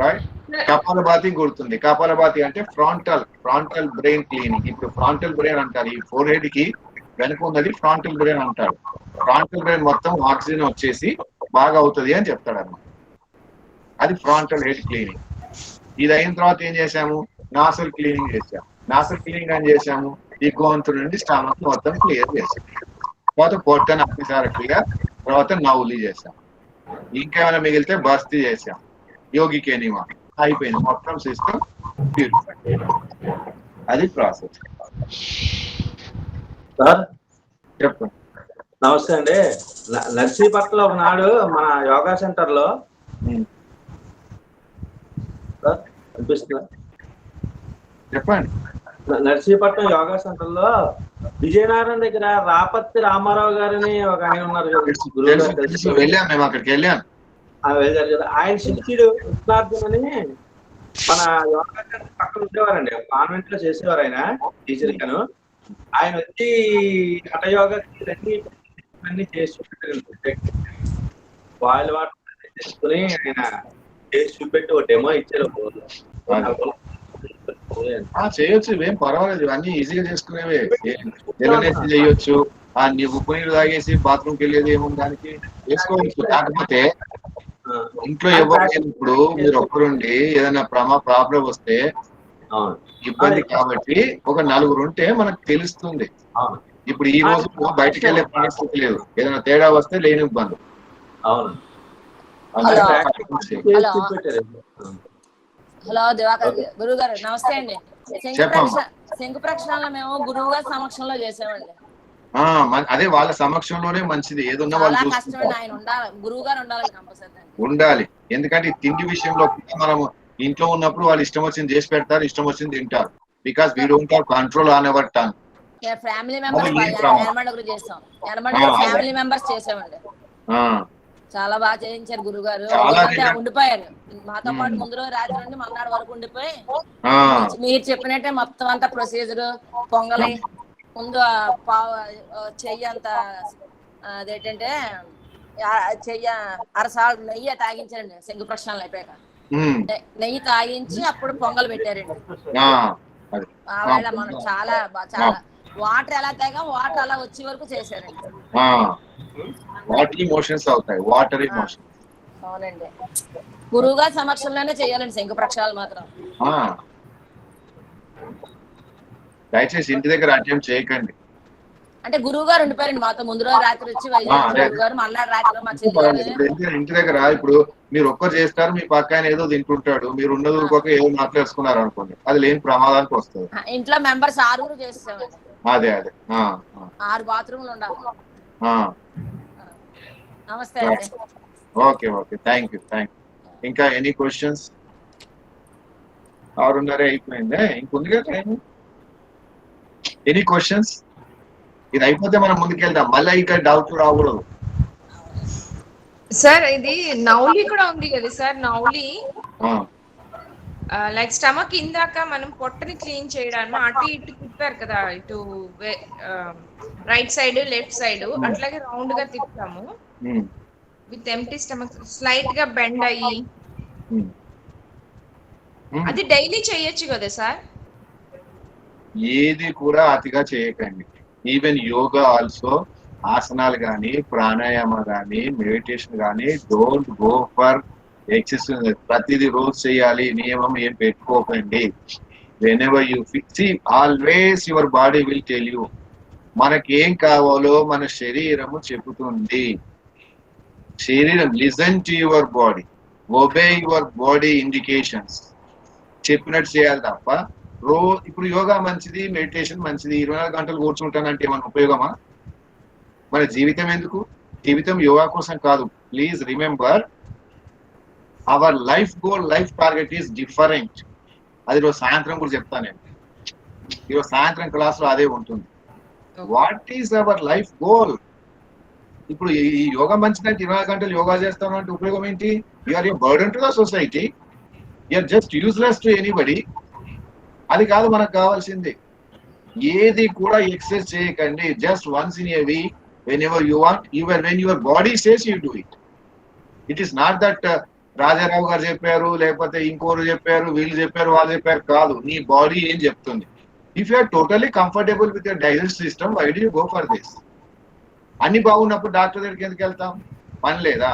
రైట్. కపాలభాతి గుర్తుంది. కపాలభాతి అంటే ఫ్రాంటల్ బ్రెయిన్ క్లీనింగ్. ఇప్పుడు ఫ్రాంటల్ బ్రెయిన్ అంటారు, ఈ ఫోర్ హెడ్ కి వెనుక ఉన్నది ఫ్రాంటల్ బ్రెయిన్ అంటారు. ఫ్రాంటల్ బ్రెయిన్ మొత్తం ఆక్సిజన్ వచ్చేసి బాగా అవుతుంది అని చెప్తాడు అన్నమాట. అది ఫ్రాంటల్ హెడ్ క్లీనింగ్. ఇది అయిన తర్వాత ఏం చేసాము, నాసల్ క్లీనింగ్ చేసాము. నాసల్ క్లీనింగ్ అని చేసాము, ఈ గొంతు నుండి స్టమక్ మొత్తం క్లియర్ చేసాము. తర్వాత పొట్టను అగ్నిసార క్లియర్, తర్వాత నవ్వులి చేసాం. ఇంకేమైనా మిగిలితే బస్తీ చేసాం, యోగిక్ ఎనిమా అయిపోయింది, మొత్తం సిస్టమ్ ప్యూరిఫై. అది ప్రాసెస్. సార్ చెప్పండి. నమస్తే అండి. నర్సీపట్నంలో ఒకనాడు మన యోగా సెంటర్ లో సార్ అనిపిస్తుందా? చెప్పండి. నర్సీపట్నం యోగా సెంటర్ లో విజయనగరం దగ్గర రాపత్తి రామారావు గారిని ఒక ఆయన ఉన్నారు కదా, గురువు గారు తెలుసు. వెళ్ళాం, మేము అక్కడికి వెళ్ళాం. వెళ్ళారు కదా, ఆయన శిష్యుడు కృష్ణార్జున్ అని మన యోగా సెంటర్ పక్కన ఉండేవారండి, కాన్వెంట్ లో చేసేవారు ఆయన టీచర్ గాను. ఆయన వచ్చి హఠయోగా అన్ని చేసి వాళ్ళు చేసుకుని ఆయన చేసి చూపెట్టి ఒక డెమో ఇచ్చారు. చేయొచ్చు, ఇవేం పర్వాలేదు, ఇవన్నీ ఈజీగా చేసుకునేవే. ఎల్లనేసి చేయొచ్చు, ఉప్పు నీళ్ళు తాగేసి బాత్రూమ్కి వెళ్ళేది ఏముంది, దానికి చేసుకోవచ్చు. కాకపోతే ఇంట్లో ఎవరు ఇప్పుడు మీరు ఒక్కరుండి ఏదైనా ప్రాబ్లం వస్తే ఇబ్బంది కాబట్టి ఒక నలుగురు ఉంటే మనకు తెలుస్తుంది. ఇప్పుడు ఈ రోజు బయటకు వెళ్ళే పరిస్థితి లేదు, ఏదైనా తేడా వస్తే లేని ఇబ్బంది. హలో దివాకర్ గురువు గారు నమస్తే అండి. శంకు ప్రక్షాళన మేము గురువు గారి సమక్షంలో చేసామండి. అదే వాళ్ళ సమక్షంలోనే మంచిది, ఏదన్నా వాళ్ళు గురువు గారు ఉండాలి. ఎందుకంటే తిండి విషయంలో మనం ఇంట్లో ఉన్నప్పుడు వాళ్ళు ఇష్టం వచ్చింది చేసి పెడతారు, ఇష్టం వచ్చింది తింటారు. Because we don't have control on our tongue. Family members చేసామండి. చాలా బాగా చేయించారు గురువు గారు, ఉండిపోయారు మాతో పాటు ముందు రోజు రాత్రి నుండి మన్నాడు వరకు ఉండిపోయి మీరు చెప్పినట్టే మొత్తం అంతా ప్రొసీజర్ పొంగలి ముందు చెయ్యి అంత అదేంటంటే చెయ్య అరసాలు నెయ్యి తాగించారండి. శంకు ప్రక్షాళన అయిపోయాక నెయ్యి తాగించి అప్పుడు పొంగల్ పెట్టారండి. మనం చాలా వాటర్ ఎలా తాగా వాటర్ అలా వచ్చే వరకు చేశారండి. అవునండి, గురువు గారి సమక్షంలోనే చేయాలండి శంకు ప్రక్షాళన మాత్రం. దయచేసి ఇంటి దగ్గర అటెంప్ట్ చేయకండి. అంటే గురువు గారు ఉండిపోయారండి మాతో ముందు రోజు రాత్రి వచ్చి గురువు గారు మళ్ళా రాత్రి ఇంటి దగ్గర. ఇప్పుడు మీరు ఒక్కరు చేస్తారు, మీ పక్కన ఏదో తింటుంటాడు, మీరు ఉన్నది ఒక్కొక్క ఏదో మాట్లాడుకున్నారు అనుకోండి, అది లేని ప్రమాదానికి వస్తుంది. ఇంట్లో మెంబర్స్ 6 చేస్తామండి. అదే 6 బాత్రూమ్లు ఉండాలి. నమస్తే అండి. Okay, thank you. ఇంకా ఎనీ క్వశ్చన్స్? 6:30 అయిపోయిందే, ఇంకొంది కదా టైం. Any questions? ఇది అయిపోతే మనం ముందుకెళ్దాం, మళ్ళీ ఇక్కడ డౌట్ రాకూడదు. సార్ ఇది నౌలి కూడా ఉంది కదా సార్, నౌలి లైక్ స్టమక్ ఇందాక మనం పొట్టని క్లీన్ చేయడానికి అటు ఇటు తిప్పారు కదా, ఇటు రైట్ సైడ్ లెఫ్ట్ సైడ్ అట్లాగే రౌండ్ గా తిప్పాము విత్ ఎంప్టీ స్టమక్, స్లైట్ గా బెండ్ అయ్యి. అది డైలీ చేయొచ్చు కదా సార్? ఏది కూడా అతిగా చేయకండి. ఈవెన్ యోగా ఆల్సో, ఆసనాలు కానీ ప్రాణాయామ కానీ మెడిటేషన్ కానీ డోంట్ గో ఫర్ ఎక్సెసివ్. ప్రతిదీ రోజు చేయాలి నియమం ఏం పెట్టుకోకండి. Whenever you fix, always your body will tell you. మనకేం కావాలో మన శరీరము చెబుతుంది. శరీరం listen to your body, obey your body indications. చెప్పినట్టు చేయాలి తప్ప ఇప్పుడు యోగా మంచిది, మెడిటేషన్ మంచిది, 24 గంటలు కూర్చుంటానంటే ఏమైనా ఉపయోగమా? మన జీవితం ఎందుకు? జీవితం యోగా కోసం కాదు. Please remember, our life goal, life target is different. అది రోజు సాయంత్రం కూడా చెప్తాను నేను. ఈరోజు సాయంత్రం క్లాస్ లో అదే ఉంటుంది. What is our life goal? ఇప్పుడు ఈ యోగా మంచిదంటే 24 గంటలు యోగా చేస్తాను అంటే ఉపయోగం ఏంటి? You are a burden to the society, you are just useless to anybody. అది కాదు మనకు కావాల్సింది. ఏది కూడా ఎక్సర్సైజ్ చేయకండి. Just once in a week, when ever you want, when your body says you do it. It is not that Rajarao garu చెప్పారు, లేకపోతే ఇంకోరు చెప్పారు, వీళ్ళు చెప్పారు, వాళ్ళు చెప్పారు కాదు. నీ బాడీ ఏం చెప్తుంది. If you are totally comfortable with your digest system, why do you go for this? అన్ని బాగున్నప్పుడు డాక్టర్ దగ్గరికి ఎందుకు వెళ్తాం? పని లేదా?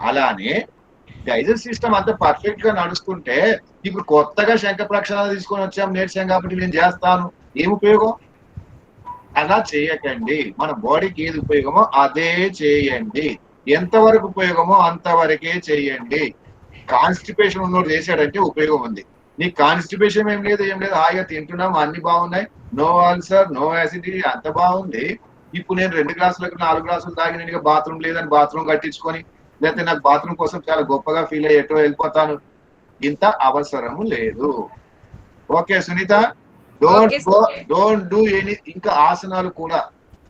అలానే డైజెస్ట్ సిస్టమ్ అంతా పర్ఫెక్ట్ గా నడుస్తుంటే, ఇప్పుడు కొత్తగా శంఖ ప్రక్షాళన తీసుకొని వచ్చాం, నేర్చాం కాబట్టి నేను చేస్తాను, ఏం ఉపయోగం? అలా చేయకండి. మన బాడీకి ఏది ఉపయోగమో అదే చేయండి. ఎంతవరకు ఉపయోగమో అంతవరకే చేయండి. కాన్స్టిపేషన్ ఉన్నోడు చేశాడంటే ఉపయోగం ఉంది. నీకు కాన్స్టిపేషన్ ఏం లేదు, హాయిగా తింటున్నాం, అన్ని బాగున్నాయి, నో అల్సర్, నో యాసిడిటీ, అంత బాగుంది. ఇప్పుడు నేను 2 గ్లాసులకు 4 గ్లాసులు తాగి నేను బాత్రూమ్ లేదని బాత్రూమ్ కట్టించుకొని, లేకపోతే నాకు బాత్రూమ్ కోసం చాలా గొప్పగా ఫీల్ అయ్యి ఎటో వెళ్ళిపోతాను. ఇంత అవసరము లేదు. Okay Sunita, don't do any. ఇంకా ఆసనాలు కూడా,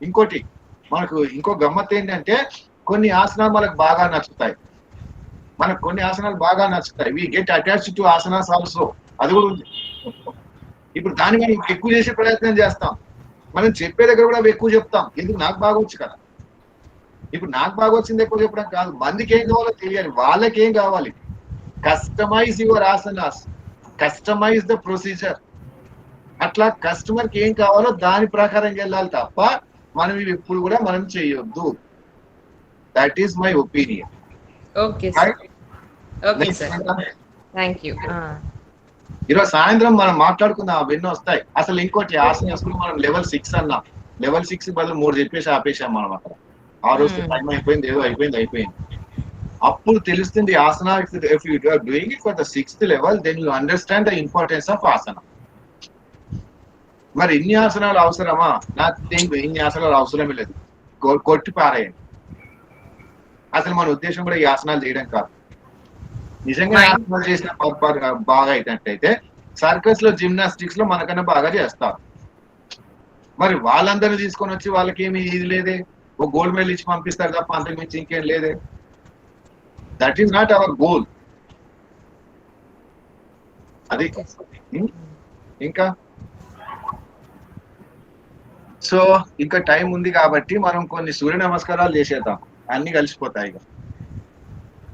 ఇంకోటి మనకు ఇంకో గమ్మత్ ఏంటంటే, కొన్ని ఆసనాలు మనకు బాగా నచ్చుతాయి. We get attached to asanas also. అది కూడా ఉంది. ఇప్పుడు దాన్ని మనం ఎక్కువ చేసే ప్రయత్నం చేస్తాం. మనం చెప్పే దగ్గర కూడా ఎక్కువ చెప్తాం. ఎందుకు? నాకు బాగా వచ్చు కదా. ఇప్పుడు నాకు బాగా వచ్చింది ఎక్కువ చెప్పడం కాదు, మందికి ఏం కావాలో తెలియాలి, వాళ్ళకేం కావాలి. Customize your asanas, customize the procedure. అట్లా కస్టమర్ కి ఏం కావాలో దాని ప్రకారం వెళ్ళాలి తప్ప మనం ఇవి ఎప్పుడు కూడా మనం చేయొద్దు. That is my opinion. Okay sir. Okay sir, thank you. ఈరోజు సాయంత్రం మనం మాట్లాడుకుందాం, అవన్నీ వస్తాయి. అసలు ఇంకోటి ఆసనాలు మనం లెవెల్ 6 అన్నాం. లెవెల్ 6 బదులు 3 చెప్పేసి ఆపేసాం మనం అక్కడ. ఆ రోజు టైం అయిపోయింది, ఏదో అయిపోయింది. అప్పుడు తెలుస్తుంది asana. If you are doing it for the 6th level, then you understand the importance of asana. మరి ఇన్ని ఆసనాలు అవసరమా? నాకు ఇన్ని ఆసనాలు అవసరమే లేదు, కొట్టి పారేయండి. అసలు మన ఉద్దేశం కూడా ఈ ఆసనాలు చేయడం కాదు. నిజంగా ఆసనాలు చేసిన బాగా అయినట్టయితే సర్కస్ లో, జిమ్నాస్టిక్స్ లో మనకన్నా బాగా చేస్తారు. మరి వాళ్ళందరినీ తీసుకొని వచ్చి వాళ్ళకేమి ఇది లేదే, ఒక గోల్డ్ మెడల్ ఇచ్చి పంపిస్తారు తప్ప అంతకు మించి ఇంకేం లేదే. That is not our goal. అది ఇంకా సో ఇంకా టైం ఉంది కాబట్టి మనం కొన్ని సూర్య నమస్కారాలు చేసేద్దాం, అన్ని కలిసిపోతాయి. ఇక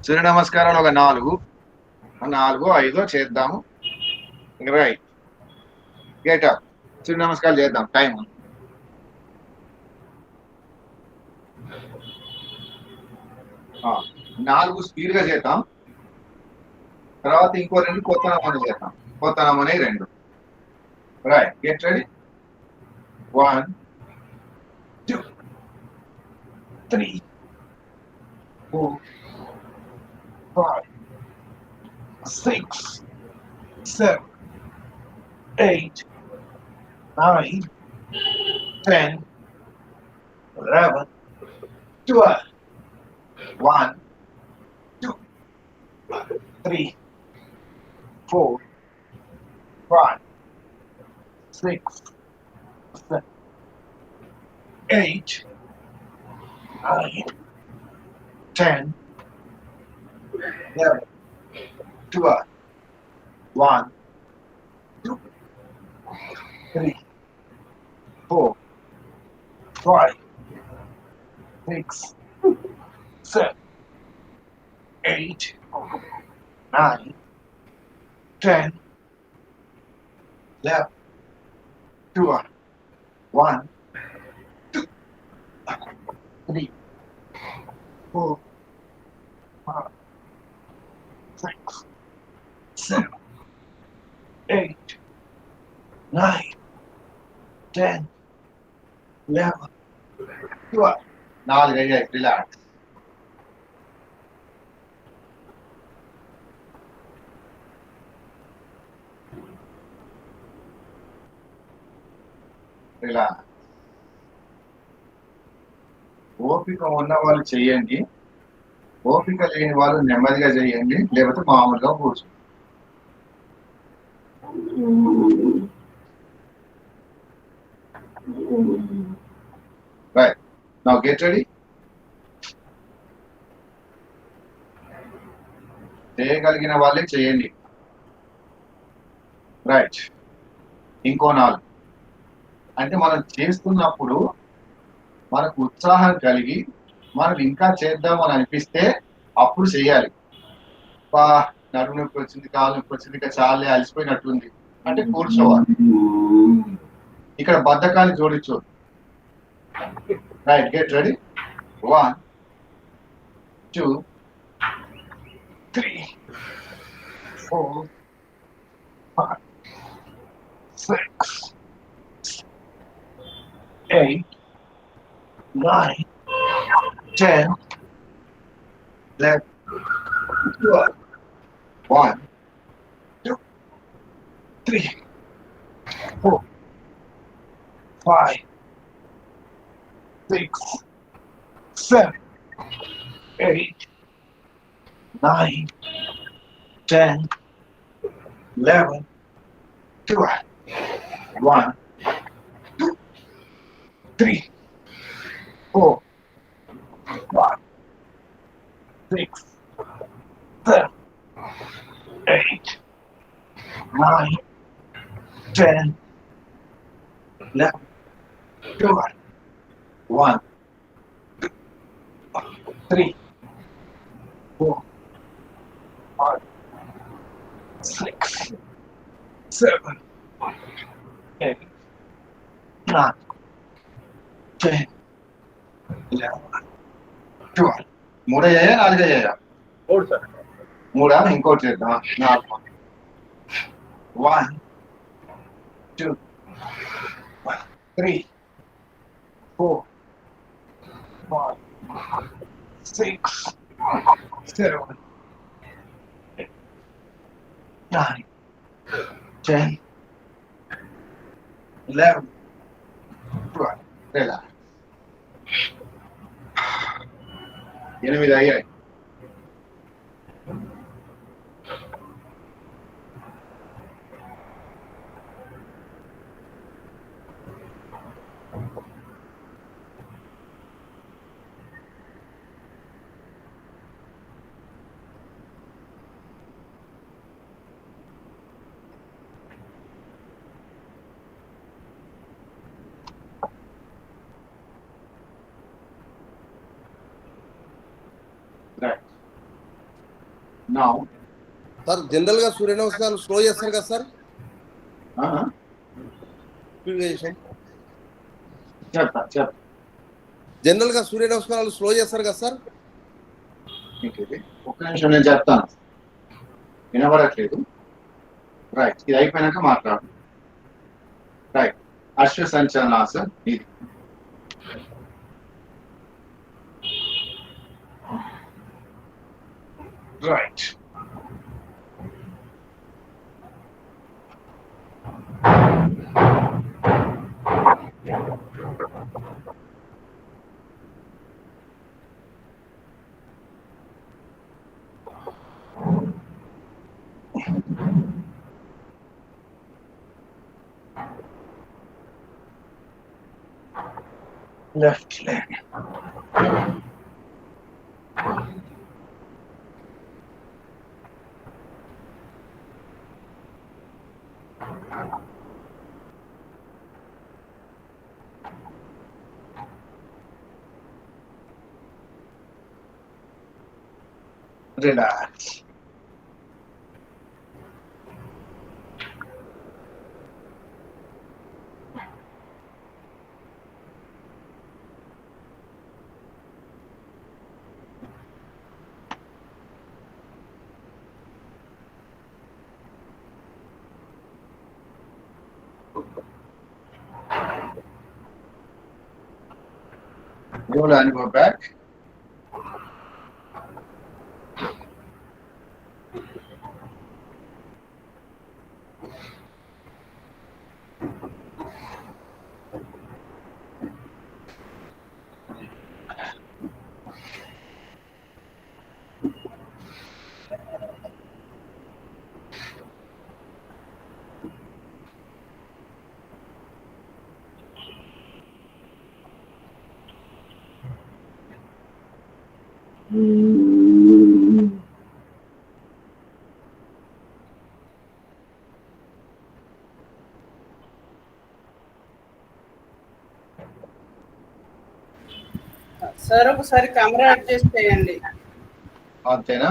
సూర్య నమస్కారాలు ఒక 4-5 చేద్దాము. Right, get up. సూర్య నమస్కారాలు చేద్దాం. టైం 4 స్పీడ్ గా చేద్దాం. తర్వాత ఇంకో 2 కొత్త నమూనా చేద్దాం. కొత్త నమూనా 2. Right, get ready. 1, 2, 3, 4, 5, 6, 7, 8, 9, 10, 11, 12. 1, 2, 3, 4, 5, 6, 7, 8, 9, 10, 11, 12. 1, 2, 3, 4, 5, 6, 7, 8, 9, 10, 11, 12. 1, 2, 3, 4, 5, 6, 7, 8, 9, 10, 11, 12. 4 అయ్యాయి. రిలాక్స్. ఇలా ఓపిక ఉన్న వాళ్ళు చేయండి, ఓపిక లేని వాళ్ళు నెమ్మదిగా చేయండి, లేకపోతే మామూలుగా కూర్చోండి. Right, now get ready. చేయగలిగిన వాళ్ళే చేయండి. రైట్, ఇంకో 4 అంటే మనం చేస్తున్నప్పుడు మనకు ఉత్సాహం కలిగి మనం ఇంకా చేద్దామని అనిపిస్తే అప్పుడు చేయాలి. బా నడుము నొప్పి వచ్చింది, కాలు నొప్పి వచ్చింది, ఇంకా చాలే అలసిపోయినట్టుంది అంటే కూర్చోవాలి. ఇక్కడ బద్ధకాన్ని జోడించు. Right, get ready. 1 2 3 4 5 6 8 9 10 11 12 1 2 3 4 5 6 7 8 9 10 11 12 1 2 3 4 5 6 7 8 9 10 11 12 1 2 3 4 5 6 7 8 9 10 11 12. 3 అయ్యాయా 4 అయ్యాయా? 3 సార్. 3 ఇంకోటి చేద్దాం. 4 1 2 3 4 5 6 7 8 9 10 11 12. Relax. 8 అయ్యాయి. Right. Now, సార్ జనరల్ గా సూర్య నమస్కారాలు స్లో చేస్తారు కదా సార్? చెప్తా. జనరల్ గా సూర్య నమస్కారాలు స్లో చేస్తారు కదా సార్? ఒక్క నిమిషం నేను చెప్తాను. వినబడట్లేదు. రైట్, ఇది అయిపోయినాక మాట్లాడు. రైట్, అశ్వ సంచలనాసన్ ఇది. Right, left leg. Relax. Roll and go back. Sir ఒకసారి కెమెరా అడ్జస్ట్ చేయండి. అంతేనా?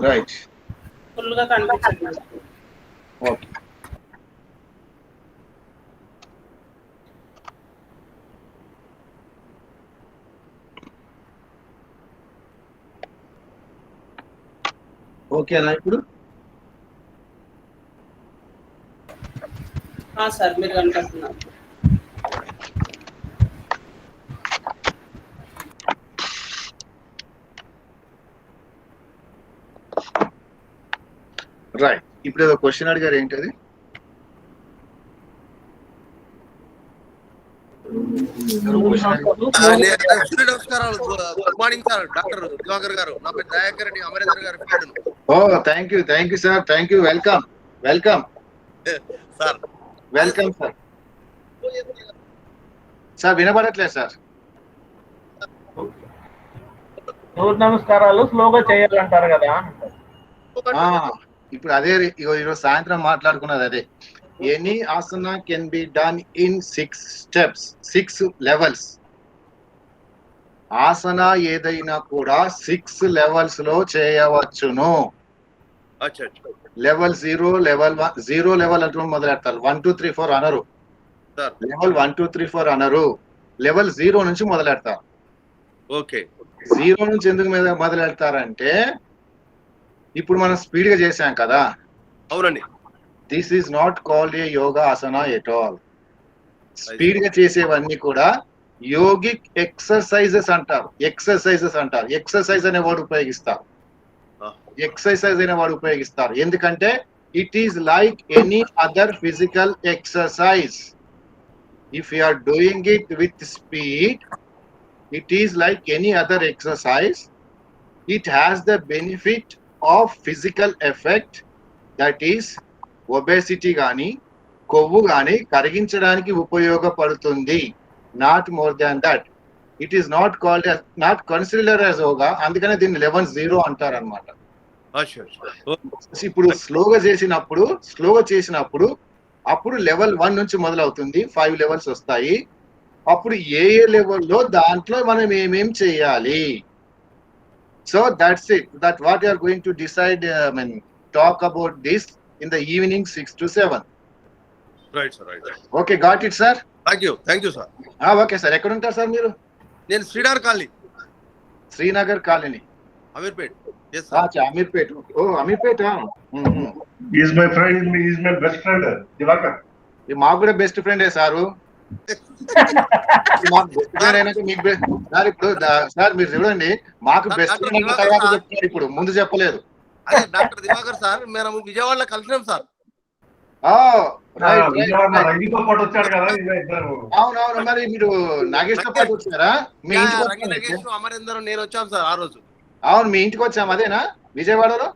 రైట్. ఫుల్ గా కనిపించండి. ఓకే. ఓకేనా ఇప్పుడు? సార్ మీరు కనిపిస్తున్నారు. రైట్. ఇప్పుడు ఏదో క్వశ్చన్ అడిగారు, ఏంటది? సూర్య నమస్కారాలు. Good morning sir. Doctor Divakar garu. నా పేరు దయాకర్ రెడ్డి, అమరేందర్ గారి friend. Oh thank you sir. Thank you. Welcome sir. Welcome sir. Sir వినబడట్లేదు సార్. సూర్య నమస్కారాలు స్లోగా చేయాలంటారు కదా. ఇప్పుడు అదే ఈరోజు సాయంత్రం మాట్లాడుకున్నది అదే. Any Haasan can be done in 6 steps, 6 levels. ఆసన ఏదైనా కూడా 6 levels లో చేయవచ్చును. లెవెల్ 0, లెవెల్ 1, 0 లెవెల్ అంటూ మొదలెడతారు. 1 2 3 4 అనరు. లెవెల్ 1 2 3 4 అనరు. లెవెల్ 0 నుంచి మొదలెడతారు. ఓకే. 0 నుంచి ఎందుకు మొదలెడతారంటే ఇప్పుడు మనం స్పీడ్ గా చేసాం కదా. అవునండి. This is not called a yoga asana at all. Speed గా చేసేవన్నీ కూడా యోగిక్ ఎక్సర్సైజెస్ అంటారు. ఎక్సర్సైజ్ అనే వర్డ్ ఉపయోగిస్తారు. ఎందుకంటే it is like any other physical exercise. If you are doing it with speed, it is like any other exercise. It has the benefit of physical effect, that is obesity gaani కొవ్వు గాని కరిగించడానికి ఉపయోగపడుతుంది. Not more than that. It is not called not considered as yoga. అందుకనే దీన్ని level 0 అంటారు అనమాట. ఇప్పుడు స్లోగా చేసినప్పుడు అప్పుడు లెవెల్ 1 నుంచి మొదలవుతుంది. 5 levels వస్తాయి. అప్పుడు ఏ లెవెల్లో దాంట్లో మనం ఏమేం చేయాలి. So that's it. That what you are going to decide, talk about this in the evening 6 to 7. Right sir. Right. Okay, got it sir. Thank you sir. Okay sir. ఎక్కడ ఉంటారు సార్ మీరు? నేను శ్రీనగర్ కాలనీ, అమీర్పేట్. అమీర్పేట్. ఓ Ameerpet. Is my friend, is my best friend Diwakar. మాకు కూడా best ఫ్రెండే sir. Sir మీరు చూడండి, మాకు బెస్ట్ ఫ్రెండ్ తర్వాత చెప్తున్నారు, ఇప్పుడు ముందు చెప్పలేదు. అదే డాక్టర్ దివాకర్ సార్, మేము విజయవాడలో కలిసినాం సార్. అవునవును. మరి మీరు నాగేష్ తో పాటు వచ్చారా? మీ ఇంటికి అమరేందర్ నేను వచ్చాం సార్ ఆ రోజు. అవును, మీ ఇంటికి వచ్చాము. అదేనా విజయవాడలో?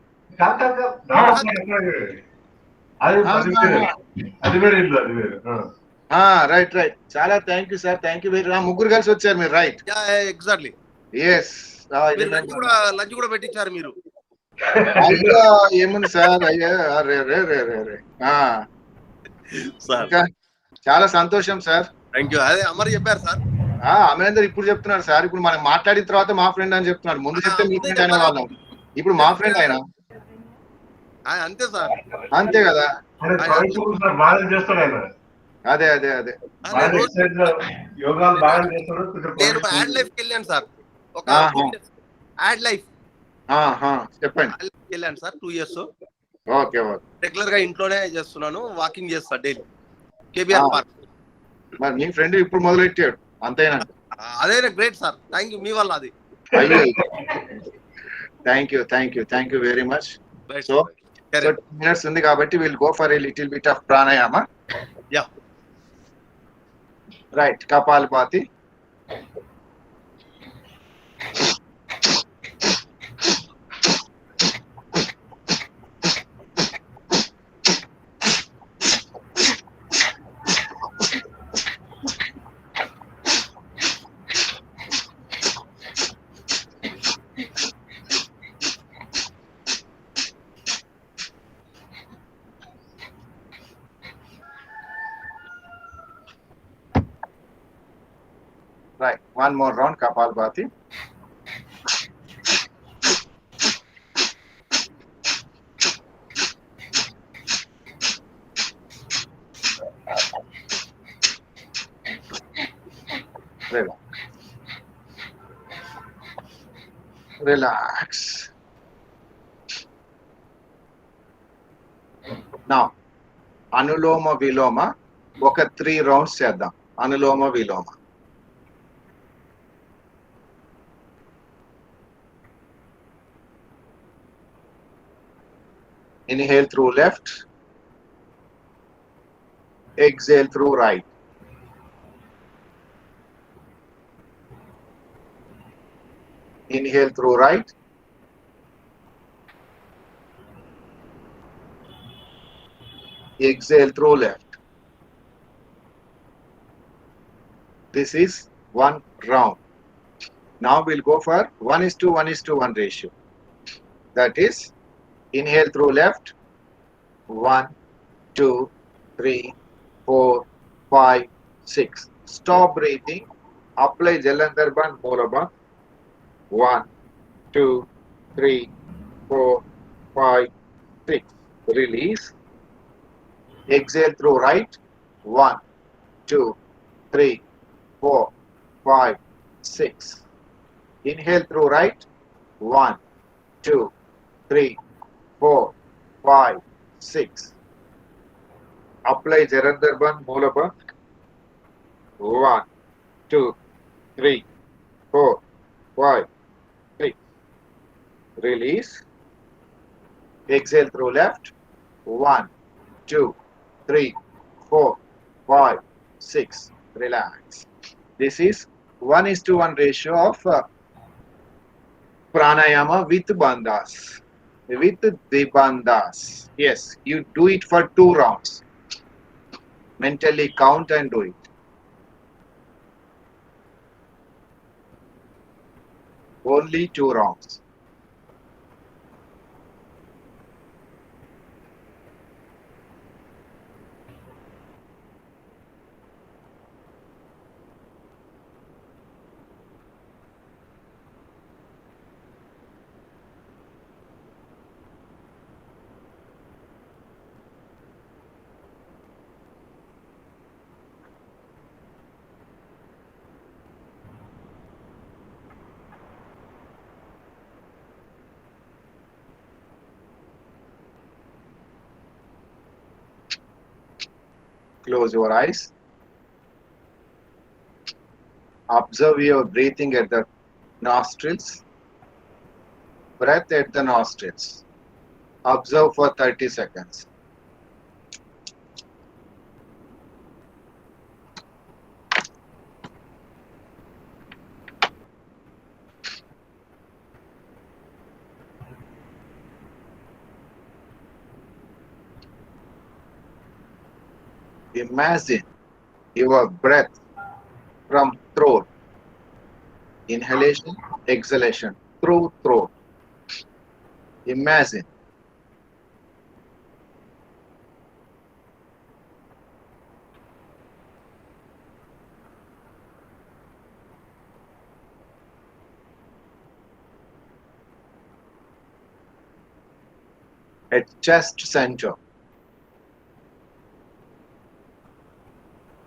రైట్. చాలా thank you sir. Thank you very much. ముగ్గురు కలిసి వచ్చారు మీరు. రైట్. ఎగ్జాక్ట్లీ. ఎస్. లంచ్ కూడా పెట్టించారు మీరు. అయ్యో ఏముంది సార్. అయ్యా చాలా సంతోషం సార్. Thank you. అదే అమర్ చెప్పారు సార్. అమరేందర్ ఇప్పుడు చెప్తున్నారు సార్. ఇప్పుడు మనం మాట్లాడిన తర్వాత మా ఫ్రెండ్ అని చెప్తున్నారు. ముందు చెప్తే మీ ఫ్రెండ్ అనే వాళ్ళం. ఇప్పుడు మా ఫ్రెండ్ ఆయన. అంతే సార్. అంతే కదా. అదే నేను యాడ్ లైఫ్ వెళ్ళాను సార్. ఒక యాడ్ లైఫ్ చెప్పండి. వెళ్ళాను సార్ 2 years. ఓకే. రెగ్యులర్ గా ఇంట్లోనే చేస్తున్నాను. వాకింగ్ చేస్తా డైలీ కేబిఆర్ పార్క్. మరి మీ ఫ్రెండ్ ఇప్పుడు మొదలెట్టాడు అంతేనా? అదే గ్రేట్ సార్. Thank you. మీ వల్ల అది. Thank you very much. So 2 minutes ఉంది కాబట్టి will go for a little bit of pranayama. Right. Kapalbhati. Right. One more round, Kapalbhati. Relax. Relax. Now, Anuloma Viloma, ఒక 3 rounds చేద్దాం. Anuloma Viloma. Inhale through left. Exhale through right. Inhale through right. Exhale through left. This is one round. Now we'll go for 1:1:1 ratio. That is, inhale through left. 1, 2, 3, 4, 5, 6. Stop breathing. Apply Jalandhar Bandh Moolabandh. 1, 2, 3, 4, 5, 6. Release. Exhale through right. 1, 2, 3, 4, 5, 6. Inhale through right. 1, 2, 3, 4, 5, 6. Apply Jalandhar Bandh Moolabandh. 1, 2, 3, 4, 5, 6. Release. Exhale through left. 1, 2, 3, 4, 5, 6. Relax. This is 1:1 ratio of pranayama with bandhas. With the bandhas. Yes, you do it for 2 rounds. Mentally count and do it. Only 2 rounds. Close your eyes. Observe your breathing at the nostrils. Breath at the nostrils. Observe for 30 seconds. Imagine your breath from throat. Inhalation, exhalation through throat. Imagine. At chest center.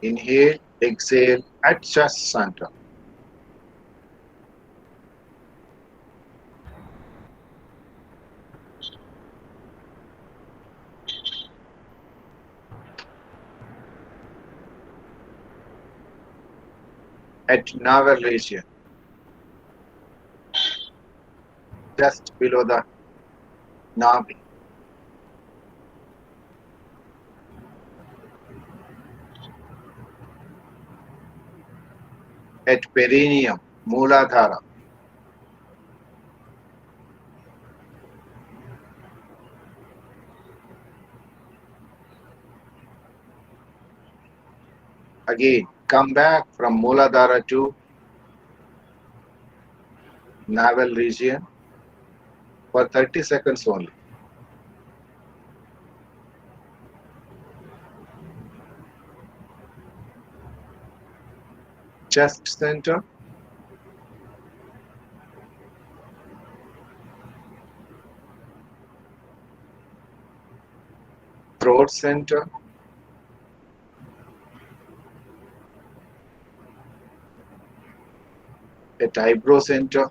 Inhale, exhale at chest center. At navel region. Just below the navi. At perineum, Mooladhara. Again, come back from Mooladhara to navel region for 30 seconds only. chest center, throat center, at eyebrow center,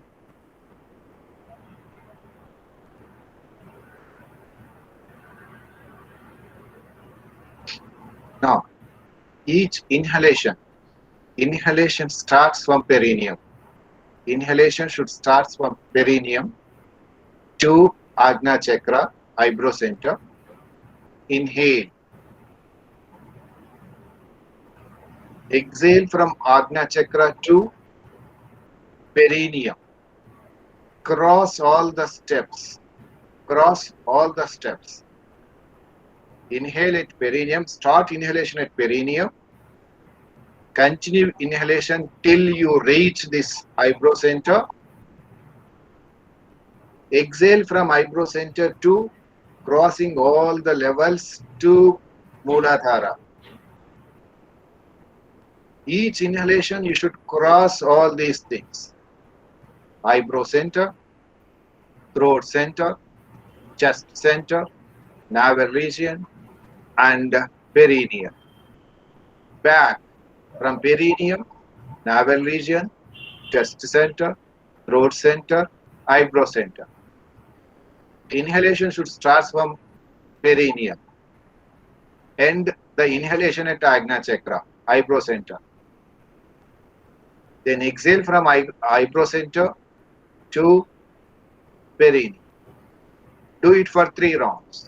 now each inhalation starts from perineum. Inhalation should start from perineum to Ajna chakra, eyebrow center. Inhale. Exhale from Ajna chakra to perineum. Cross all the steps. Inhale at perineum. Start inhalation at perineum. Continue inhalation till you reach this eyebrow center. Exhale from eyebrow center to crossing all the levels to Mooladhara. Each inhalation you should cross all these things. Eyebrow center, throat center, chest center, navel region, and perineum. Back from perineum, navel region, chest center, throat center, eyebrow center. Inhalation should start from perineum. End the inhalation at Ajna chakra, eyebrow center. Then exhale from eyebrow center to perineum. Do it for 3 rounds.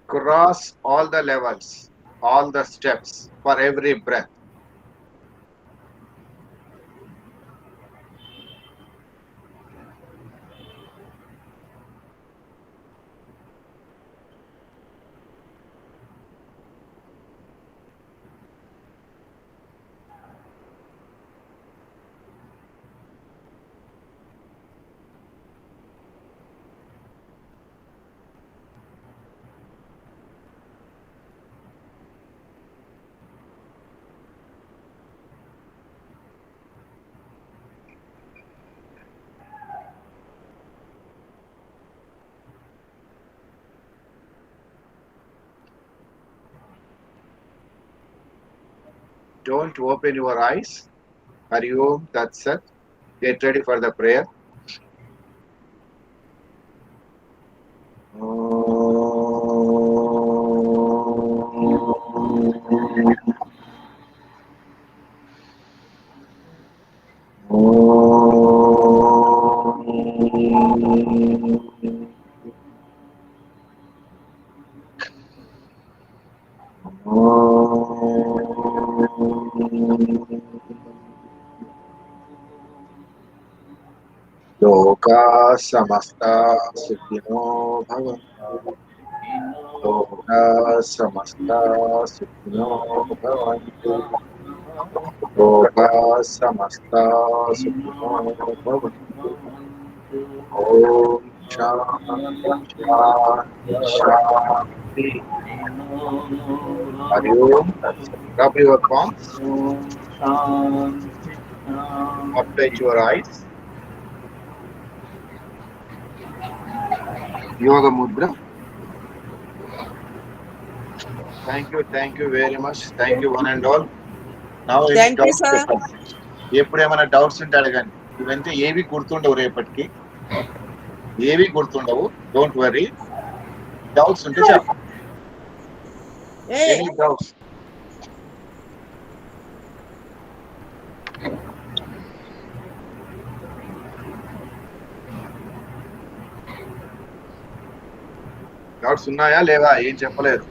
Cross all the levels, all the steps for every breath. Don't open your eyes. Hari Om Tat Sat. Get ready for the prayer. Loka samasta sukhino bhavantu. Loka samasta sukhino bhavantu. Loka samasta sukhino bhavantu. Om Shanti Shanti. Hari Om Tat Sat. Rub your palms. Update your eyes. Yoga Mudra. Thank you very much. Thank you one and all. Now Thank you, sir. ఎప్పుడు ఏమైనా doubts ఉంటే అడగండి. ఇవంతా ఏవి గుర్తుండవు రేపటికి, ఏవి గుర్తుండవు. Don't worry. Doubts ఉంటే చెప్పండి. Any doubts? డౌట్స్ ఉన్నాయా లేవా? ఏం చెప్పలేదు.